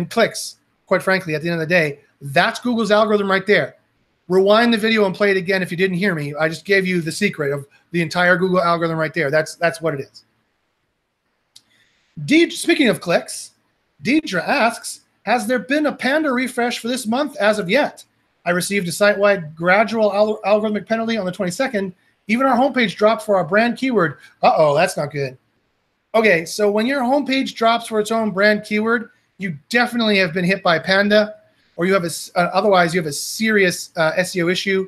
clicks. Quite frankly, at the end of the day, that's Google's algorithm right there. Rewind the video and play it again if you didn't hear me. I just gave you the secret of the entire Google algorithm right there. That's what it is. Speaking of clicks, Deidre asks, has there been a Panda refresh for this month as of yet? I received a site-wide gradual algorithmic penalty on the 22nd. Even our homepage dropped for our brand keyword. Uh-oh, that's not good. Okay, so when your homepage drops for its own brand keyword, you definitely have been hit by Panda, or you have otherwise you have a serious SEO issue.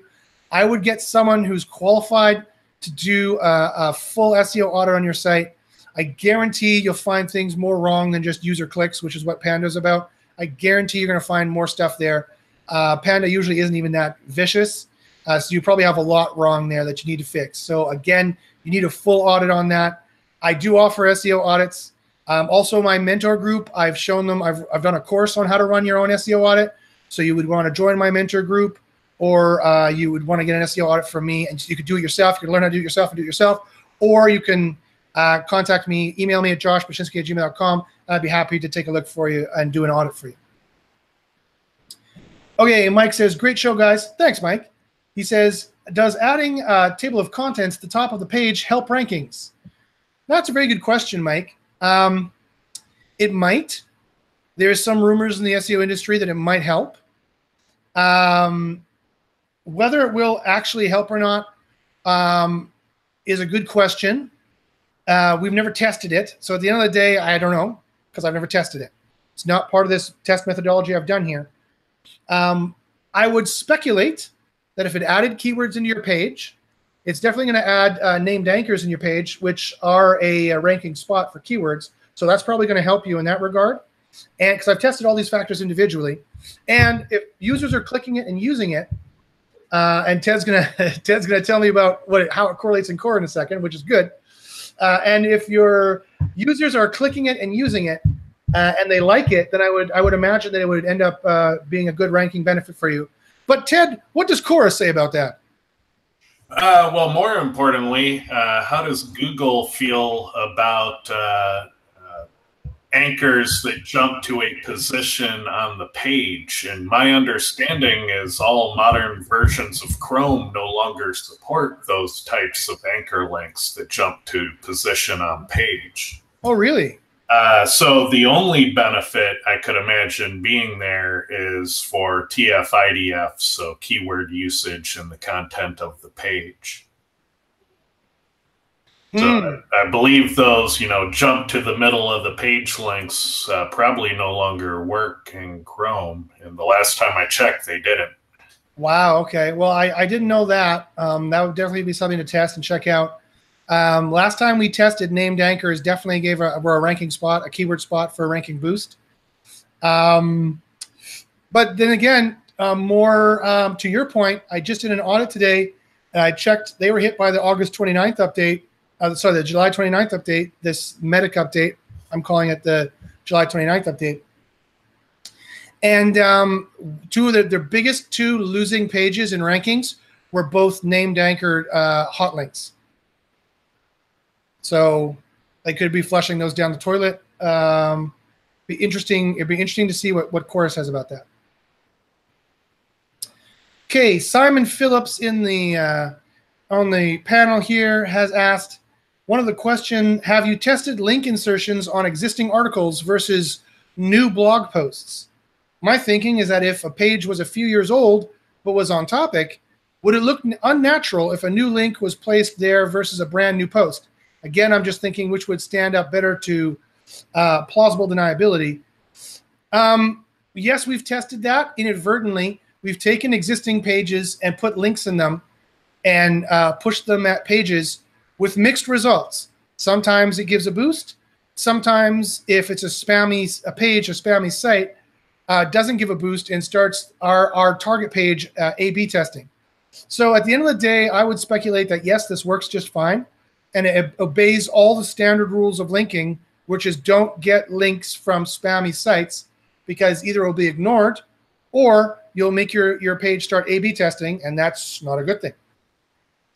I would get someone who's qualified to do a full SEO audit on your site. I guarantee you'll find things more wrong than just user clicks, which is what Panda's about. I guarantee you're going to find more stuff there. Panda usually isn't even that vicious, so you probably have a lot wrong there that you need to fix. So again, you need a full audit on that. I do offer SEO audits. Also, my mentor group, I've shown them, I've done a course on how to run your own SEO audit. So you would want to join my mentor group, or you would want to get an SEO audit from me, and you could do it yourself. You can learn how to do it yourself and do it yourself, or you can contact me, email me at joshbachynski@gmail.com, and I'd be happy to take a look for you and do an audit for you. Okay, Mike says, great show, guys. Thanks, Mike. He says, does adding a table of contents at the top of the page help rankings? That's a very good question, Mike. It might. There's some rumors in the SEO industry that it might help. Whether it will actually help or not is a good question. We've never tested it. So at the end of the day, I don't know, because I've never tested it. It's not part of this test methodology I've done here. I would speculate that if it added keywords into your page, it's definitely going to add named anchors in your page, which are a ranking spot for keywords. So that's probably going to help you in that regard. And because I've tested all these factors individually, and if users are clicking it and using it, and Ted's gonna tell me about how it correlates in core in a second, which is good. And if your users are clicking it and using it, and they like it, then I would imagine that it would end up being a good ranking benefit for you. But Ted, what does Quora say about that? Well, more importantly, how does Google feel about anchors that jump to a position on the page? And my understanding is all modern versions of Chrome no longer support those types of anchor links that jump to position on page. Oh, really? So the only benefit I could imagine being there is for TF-IDF, so keyword usage and the content of the page. So I believe those, jump to the middle of the page links probably no longer work in Chrome. And the last time I checked, they didn't. Wow. Okay. Well, I didn't know that. That would definitely be something to test and check out. Last time we tested named anchors, definitely gave a ranking spot, a keyword spot for a ranking boost. But then again, more to your point, I just did an audit today, and I checked. They were hit by the August 29th update. The July 29th update, this Medic update. I'm calling it the July 29th update. And two of their biggest two losing pages in rankings were both named anchored hot links. So they could be flushing those down the toilet. Be interesting. It'd be interesting to see what Chorus says about that. Okay, Simon Phillips in the on the panel here has asked one of the question: have you tested link insertions on existing articles versus new blog posts? My thinking is that if a page was a few years old but was on topic, would it look unnatural if a new link was placed there versus a brand new post? Again, I'm just thinking which would stand up better to plausible deniability. Yes, we've tested that inadvertently. We've taken existing pages and put links in them and pushed them at pages with mixed results. Sometimes it gives a boost. Sometimes if it's a page, a spammy site, doesn't give a boost and starts our target page A/B testing. So at the end of the day, I would speculate that yes, this works just fine, and it obeys all the standard rules of linking, which is don't get links from spammy sites, because either it will be ignored or you'll make your page start A/B testing, and that's not a good thing.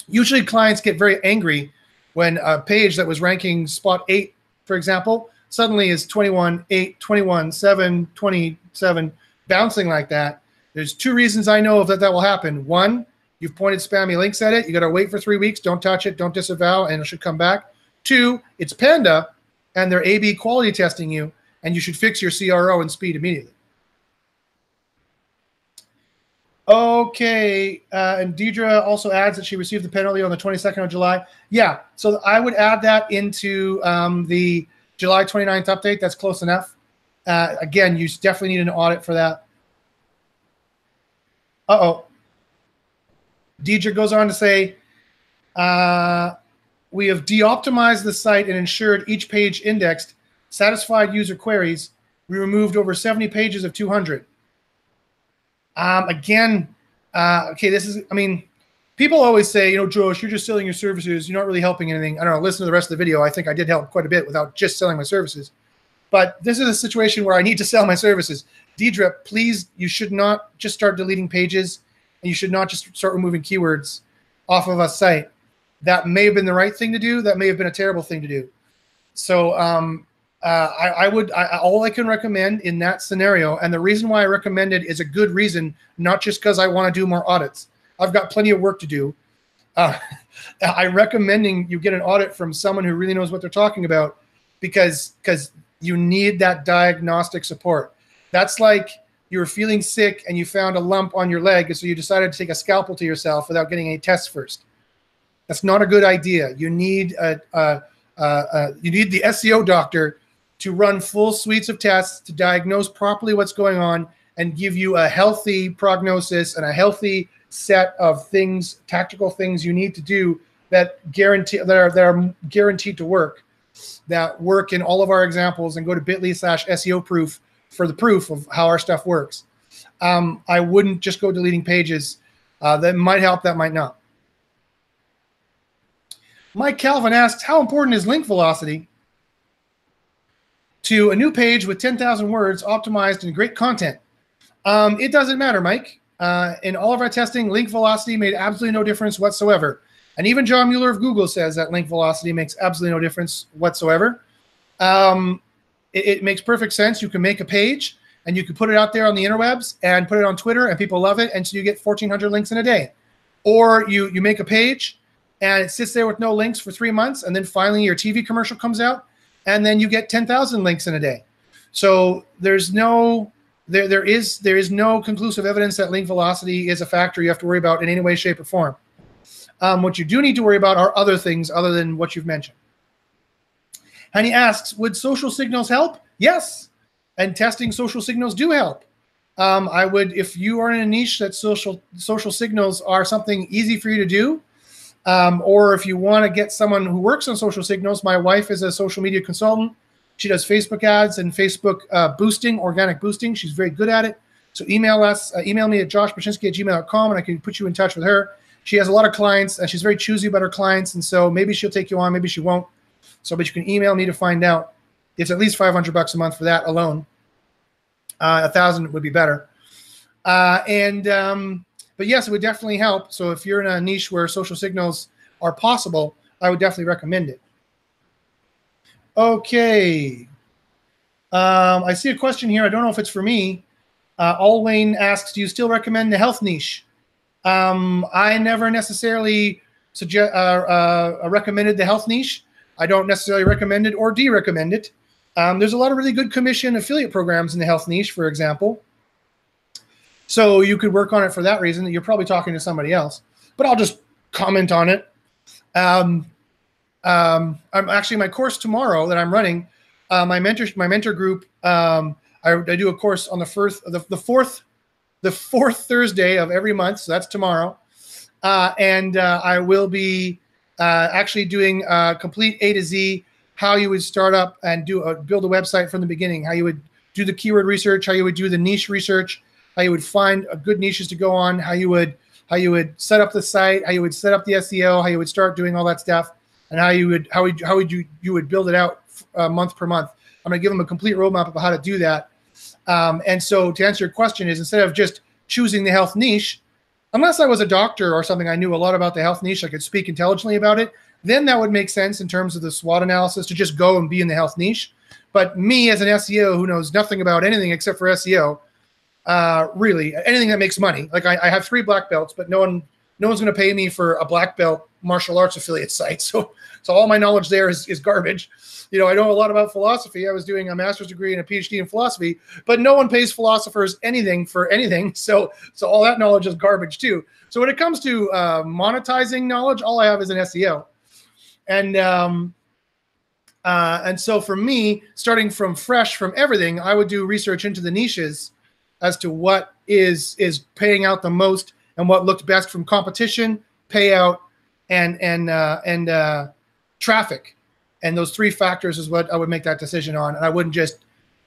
Usually clients get very angry when a page that was ranking spot 8, for example, suddenly is 21.8, 21.7, 27, bouncing like that. There's two reasons I know that will happen. One, you've pointed spammy links at it. You got to wait for 3 weeks. Don't touch it. Don't disavow, and it should come back. Two, it's Panda, and they're A/B quality testing you, and you should fix your CRO and speed immediately. Okay, and Deidre also adds that she received the penalty on the 22nd of July. Yeah, so I would add that into the July 29th update. That's close enough. Again, you definitely need an audit for that. Deidre goes on to say, we have de-optimized the site and ensured each page indexed, satisfied user queries. We removed over 70 pages of 200. Okay, this is, I mean, people always say, Josh, you're just selling your services. You're not really helping anything. I don't know, listen to the rest of the video. I think I did help quite a bit without just selling my services. But this is a situation where I need to sell my services. Deidre, please, you should not just start deleting pages, and you should not just start removing keywords off of a site. That may have been the right thing to do. That may have been a terrible thing to do. So all I can recommend in that scenario, and the reason why I recommend it is a good reason, not just because I want to do more audits. I've got plenty of work to do. I'm recommending you get an audit from someone who really knows what they're talking about, because you need that diagnostic support. That's like you were feeling sick and you found a lump on your leg, so you decided to take a scalpel to yourself without getting a test first. That's not a good idea. You need the SEO doctor to run full suites of tests to diagnose properly what's going on and give you a healthy prognosis and a healthy set of things, tactical things you need to do that are guaranteed to work, that work in all of our examples, and go to bit.ly/SEO proof for the proof of how our stuff works. I wouldn't just go deleting pages. That might help, that might not. Mike Calvin asks, how important is link velocity to a new page with 10,000 words optimized and great content? It doesn't matter, Mike. In all of our testing, link velocity made absolutely no difference whatsoever. And even John Mueller of Google says that link velocity makes absolutely no difference whatsoever. It makes perfect sense. You can make a page and you can put it out there on the interwebs and put it on Twitter, and people love it, and so you get 1,400 links in a day. Or you make a page and it sits there with no links for 3 months, and then finally your TV commercial comes out, and then you get 10,000 links in a day. So there is no conclusive evidence that link velocity is a factor you have to worry about in any way, shape, or form. What you do need to worry about are other things other than what you've mentioned. And he asks, would social signals help? Yes, and testing social signals do help. I would, if you are in a niche that social signals are something easy for you to do, or if you want to get someone who works on social signals. My wife is a social media consultant. She does Facebook ads and Facebook boosting, organic boosting. She's very good at it. So email us, email me at joshpaczynski@gmail.com, and I can put you in touch with her. She has a lot of clients, and she's very choosy about her clients, and so maybe she'll take you on, maybe she won't. So, but you can email me to find out. It's at least $500 a month for that alone. 1,000 would be better. But yes, it would definitely help. So if you're in a niche where social signals are possible, I would definitely recommend it. Okay. I see a question here. I don't know if it's for me. Alwayne asks, do you still recommend the health niche? I never necessarily recommended the health niche. I don't necessarily recommend it or de-recommend it. There's a lot of really good commission affiliate programs in the health niche, for example. So you could work on it for that reason. You're probably talking to somebody else, but I'll just comment on it. I'm actually, my course tomorrow that I'm running, my mentor group. I do a course on the fourth Thursday of every month. So that's tomorrow. I will be actually doing complete A to Z, how you would start up and build a website from the beginning, how you would do the keyword research, how you would do the niche research, how you would find good niches to go on, how you would set up the site, how you would set up the SEO, how you would start doing all that stuff, and how you would build it out month per month. I'm going to give them a complete roadmap of how to do that. And so to answer your question is, instead of just choosing the health niche, unless I was a doctor or something, I knew a lot about the health niche, I could speak intelligently about it, then that would make sense in terms of the SWOT analysis to just go and be in the health niche. But me as an SEO who knows nothing about anything except for SEO, really anything that makes money. Like I have 3 black belts, but no one's going to pay me for a black belt martial arts affiliate site. So all my knowledge there is garbage. I know a lot about philosophy. I was doing a master's degree and a PhD in philosophy, but no one pays philosophers anything for anything. So all that knowledge is garbage too. So when it comes to monetizing knowledge, all I have is an SEO. And so for me, starting from fresh from everything, I would do research into the niches as to what is paying out the most and what looked best from competition, payout, and traffic. And those 3 factors is what I would make that decision on. And I wouldn't just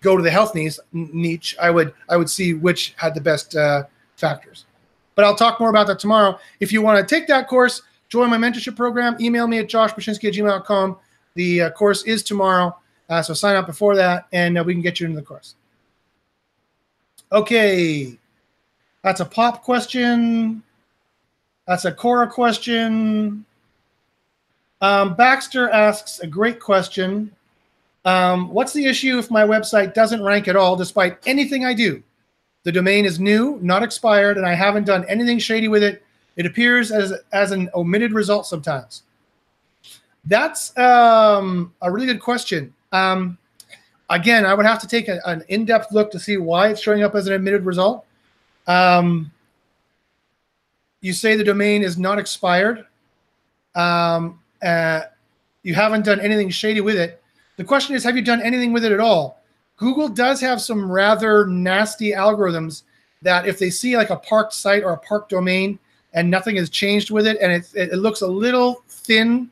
go to the health niche. I would see which had the best factors. But I'll talk more about that tomorrow. If you want to take that course, join my mentorship program, email me at joshpaczynski@gmail.com. The course is tomorrow, so sign up before that, and we can get you into the course. Okay, that's a pop question. That's a Cora question. Baxter asks a great question. What's the issue if my website doesn't rank at all despite anything I do? The domain is new, not expired, and I haven't done anything shady with it. It appears as an omitted result sometimes. That's a really good question. Again, I would have to take an in-depth look to see why it's showing up as an omitted result. You say the domain is not expired. You haven't done anything shady with it. The question is, have you done anything with it at all? Google does have some rather nasty algorithms that if they see like a parked site or a parked domain and nothing has changed with it, and it looks a little thin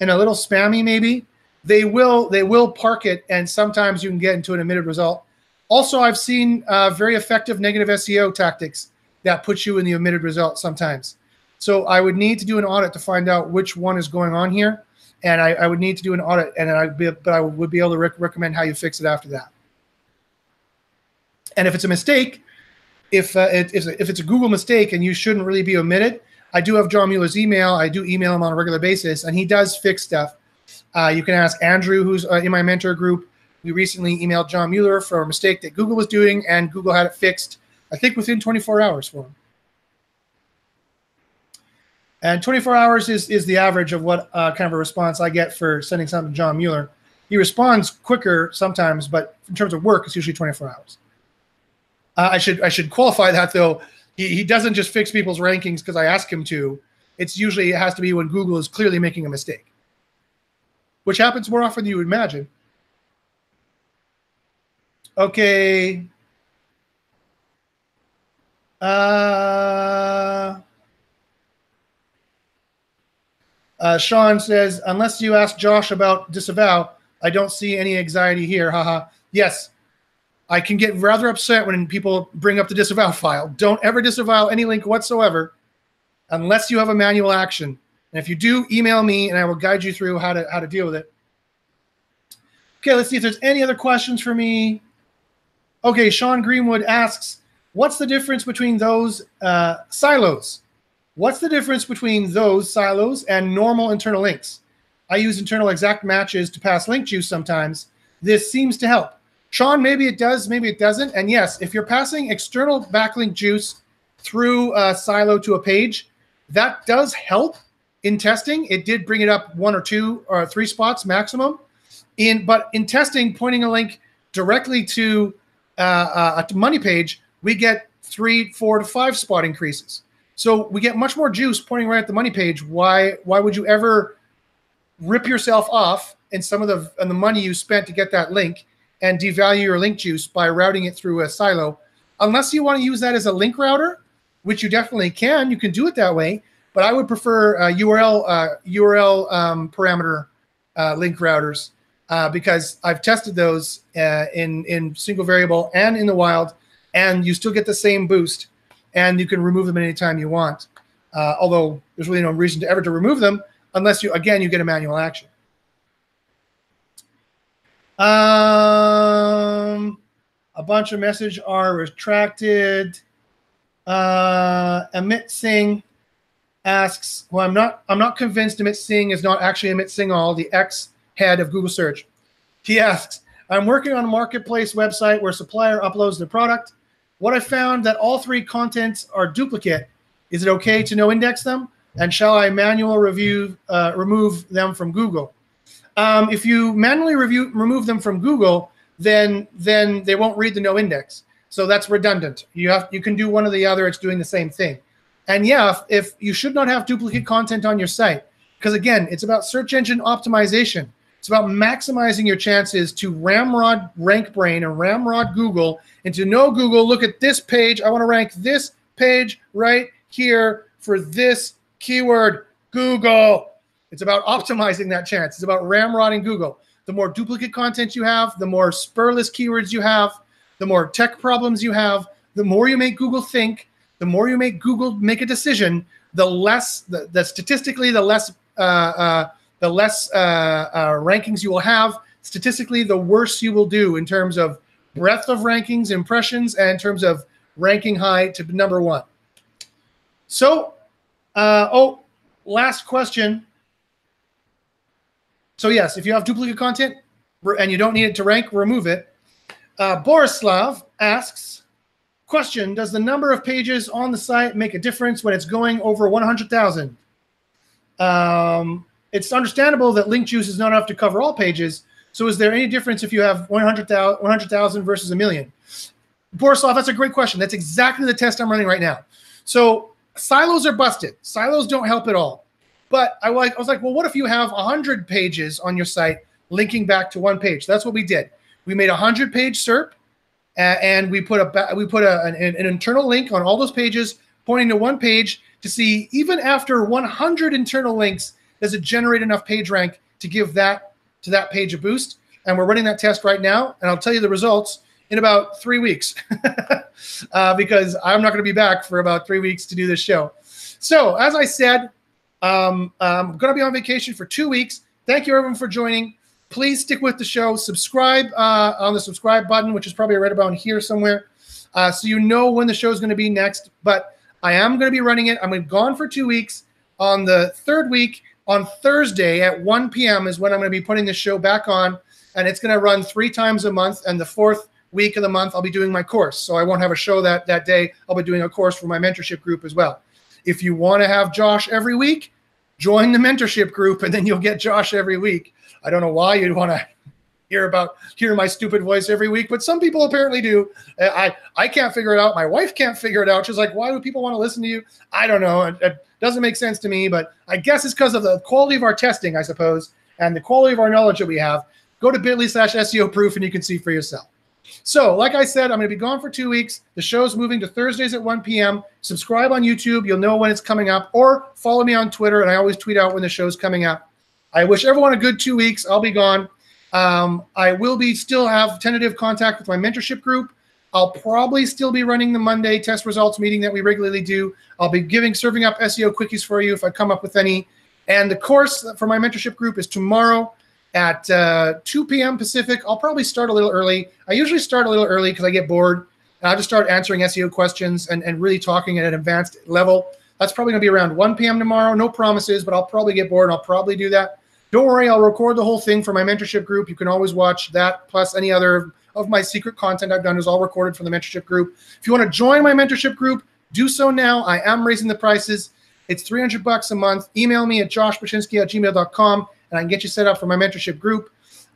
and a little spammy maybe, they will park it, and sometimes you can get into an omitted result. Also, I've seen very effective negative SEO tactics that put you in the omitted result sometimes. So I would need to do an audit to find out which one is going on here, and I would need to do an audit, and I would be able to recommend how you fix it after that. And if it's a mistake, if it's a Google mistake and you shouldn't really be omitted, I do have John Mueller's email. I do email him on a regular basis, and he does fix stuff. You can ask Andrew, who's in my mentor group. We recently emailed John Mueller for a mistake that Google was doing, and Google had it fixed, I think, within 24 hours for him. And 24 hours is the average of what kind of a response I get for sending something to John Mueller. He responds quicker sometimes, but in terms of work, it's usually 24 hours. I should qualify that, though. He doesn't just fix people's rankings because I ask him to. It has to be when Google is clearly making a mistake, which happens more often than you would imagine. Okay. Sean says, unless you ask Josh about disavow, I don't see any anxiety here. Haha. Yes, I can get rather upset when people bring up the disavow file. Don't ever disavow any link whatsoever unless you have a manual action. And if you do, email me and I will guide you through how to deal with it. Okay, let's see if there's any other questions for me. Okay, Sean Greenwood asks, what's the difference between those silos? What's the difference between those silos and normal internal links? I use internal exact matches to pass link juice sometimes. This seems to help. Sean, maybe it does, maybe it doesn't. And yes, if you're passing external backlink juice through a silo to a page, that does help in testing. It did bring it up 1 or 2 or 3 spots maximum. But in testing, pointing a link directly to a money page, we get 3, 4 to 5 spot increases. So we get much more juice pointing right at the money page. Why would you ever rip yourself off in some of the money you spent to get that link and devalue your link juice by routing it through a silo? Unless you want to use that as a link router, which you definitely can. You can do it that way. But I would prefer URL parameter link routers because I've tested those in single variable and in the wild, and you still get the same boost, and you can remove them anytime you want. Although there's really no reason to ever remove them unless you get a manual action. A bunch of messages are retracted. Amit Singh asks, well, I'm not convinced Amit Singh is not actually Amit Singhal, the ex-head of Google Search. He asks, I'm working on a marketplace website where a supplier uploads the product. What I found that all 3 contents are duplicate. Is it okay to no index them? And shall I manually remove them from Google? If you manually remove them from Google, then they won't read the no index. So that's redundant. You can do one or the other. It's doing the same thing. And yeah, if you should not have duplicate content on your site, because again, it's about search engine optimization. It's about maximizing your chances to ramrod RankBrain and ramrod Google into no Google, look at this page. I want to rank this page right here for this keyword, Google. It's about optimizing that chance. It's about ramrodding Google. The more duplicate content you have, the more spurless keywords you have, the more tech problems you have, the more you make Google think, the more you make Google make a decision, the less, statistically, the less rankings you will have. Statistically, the worse you will do in terms of breadth of rankings, impressions, and in terms of ranking high to number 1. So, last question. So yes, if you have duplicate content and you don't need it to rank, remove it. Borislav asks, question, does the number of pages on the site make a difference when it's going over 100,000? It's understandable that link juice is not enough to cover all pages. So is there any difference if you have 100,000 versus 1 million? Borislav, that's a great question. That's exactly the test I'm running right now. So silos are busted. Silos don't help at all. But I was like, well, what if you have 100 pages on your site linking back to one page? That's what we did. We made a 100-page SERP, and we put an internal link on all those pages pointing to one page to see, even after 100 internal links, does it generate enough page rank to give that page a boost? And we're running that test right now, and I'll tell you the results in about 3 weeks because I'm not going to be back for about 3 weeks to do this show. So as I said, I'm going to be on vacation for 2 weeks. Thank you, everyone, for joining. Please stick with the show. Subscribe on the subscribe button, which is probably right about here somewhere, so you know when the show is going to be next. But I am going to be running it. I'm gone for 2 weeks. On the 3rd week, on Thursday at 1 p.m. is when I'm going to be putting the show back on, and it's going to run 3 times a month. And the 4th week of the month, I'll be doing my course. So I won't have a show that day. I'll be doing a course for my mentorship group as well. If you want to have Josh every week, join the mentorship group, and then you'll get Josh every week. I don't know why you'd want to hear my stupid voice every week, but some people apparently do. I can't figure it out. My wife can't figure it out. She's like, why would people want to listen to you? I don't know. It doesn't make sense to me, but I guess it's because of the quality of our testing, I suppose, and the quality of our knowledge that we have. Go to bit.ly/SEO proof, and you can see for yourself. So, like I said, I'm going to be gone for 2 weeks. The show's moving to Thursdays at 1 p.m. Subscribe on YouTube. You'll know when it's coming up. Or follow me on Twitter, and I always tweet out when the show's coming up. I wish everyone a good 2 weeks. I'll be gone. I will be still have tentative contact with my mentorship group. I'll probably still be running the Monday test results meeting that we regularly do. I'll be serving up SEO quickies for you if I come up with any. And the course for my mentorship group is tomorrow at 2 p.m. Pacific. I'll probably start a little early. I usually start a little early because I get bored. And I'll just start answering SEO questions and really talking at an advanced level. That's probably going to be around 1 p.m. tomorrow. No promises, but I'll probably get bored and I'll probably do that. Don't worry, I'll record the whole thing for my mentorship group. You can always watch that, plus any other of my secret content I've done is all recorded from the mentorship group. If you want to join my mentorship group, do so now. I am raising the prices. It's $300 a month. Email me at joshpaczynski@gmail.com, and I can get you set up for my mentorship group.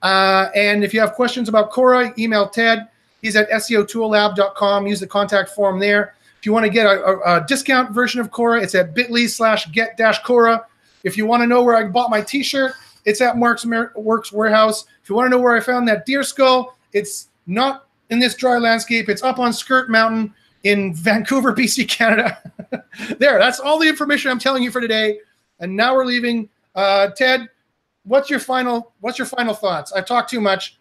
And if you have questions about Cora, email Ted. He's at SEOtoollab.com. Use the contact form there. If you want to get a discount version of Cora, it's at bit.ly/get-Cora. If you want to know where I bought my T-shirt, it's at Mark's Works Warehouse. If you want to know where I found that deer skull, it's not in this dry landscape. It's up on Skirt Mountain in Vancouver, BC, Canada. There, that's all the information I'm telling you for today. And now we're leaving. Ted, what's your final thoughts? I've talked too much.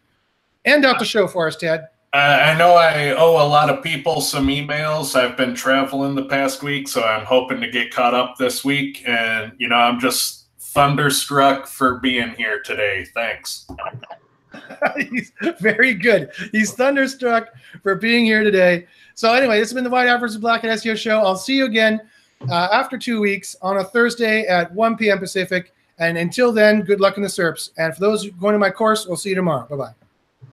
End out the show for us, Ted. I know I owe a lot of people some emails. I've been traveling the past week, so I'm hoping to get caught up this week. And, I'm just thunderstruck for being here today. Thanks. He's very good. He's thunderstruck for being here today. So anyway, this has been the White Hat versus Black Hat SEO show. I'll see you again after 2 weeks on a Thursday at 1 p.m. Pacific. And until then, good luck in the SERPs. And for those going to my course, we'll see you tomorrow. Bye-bye.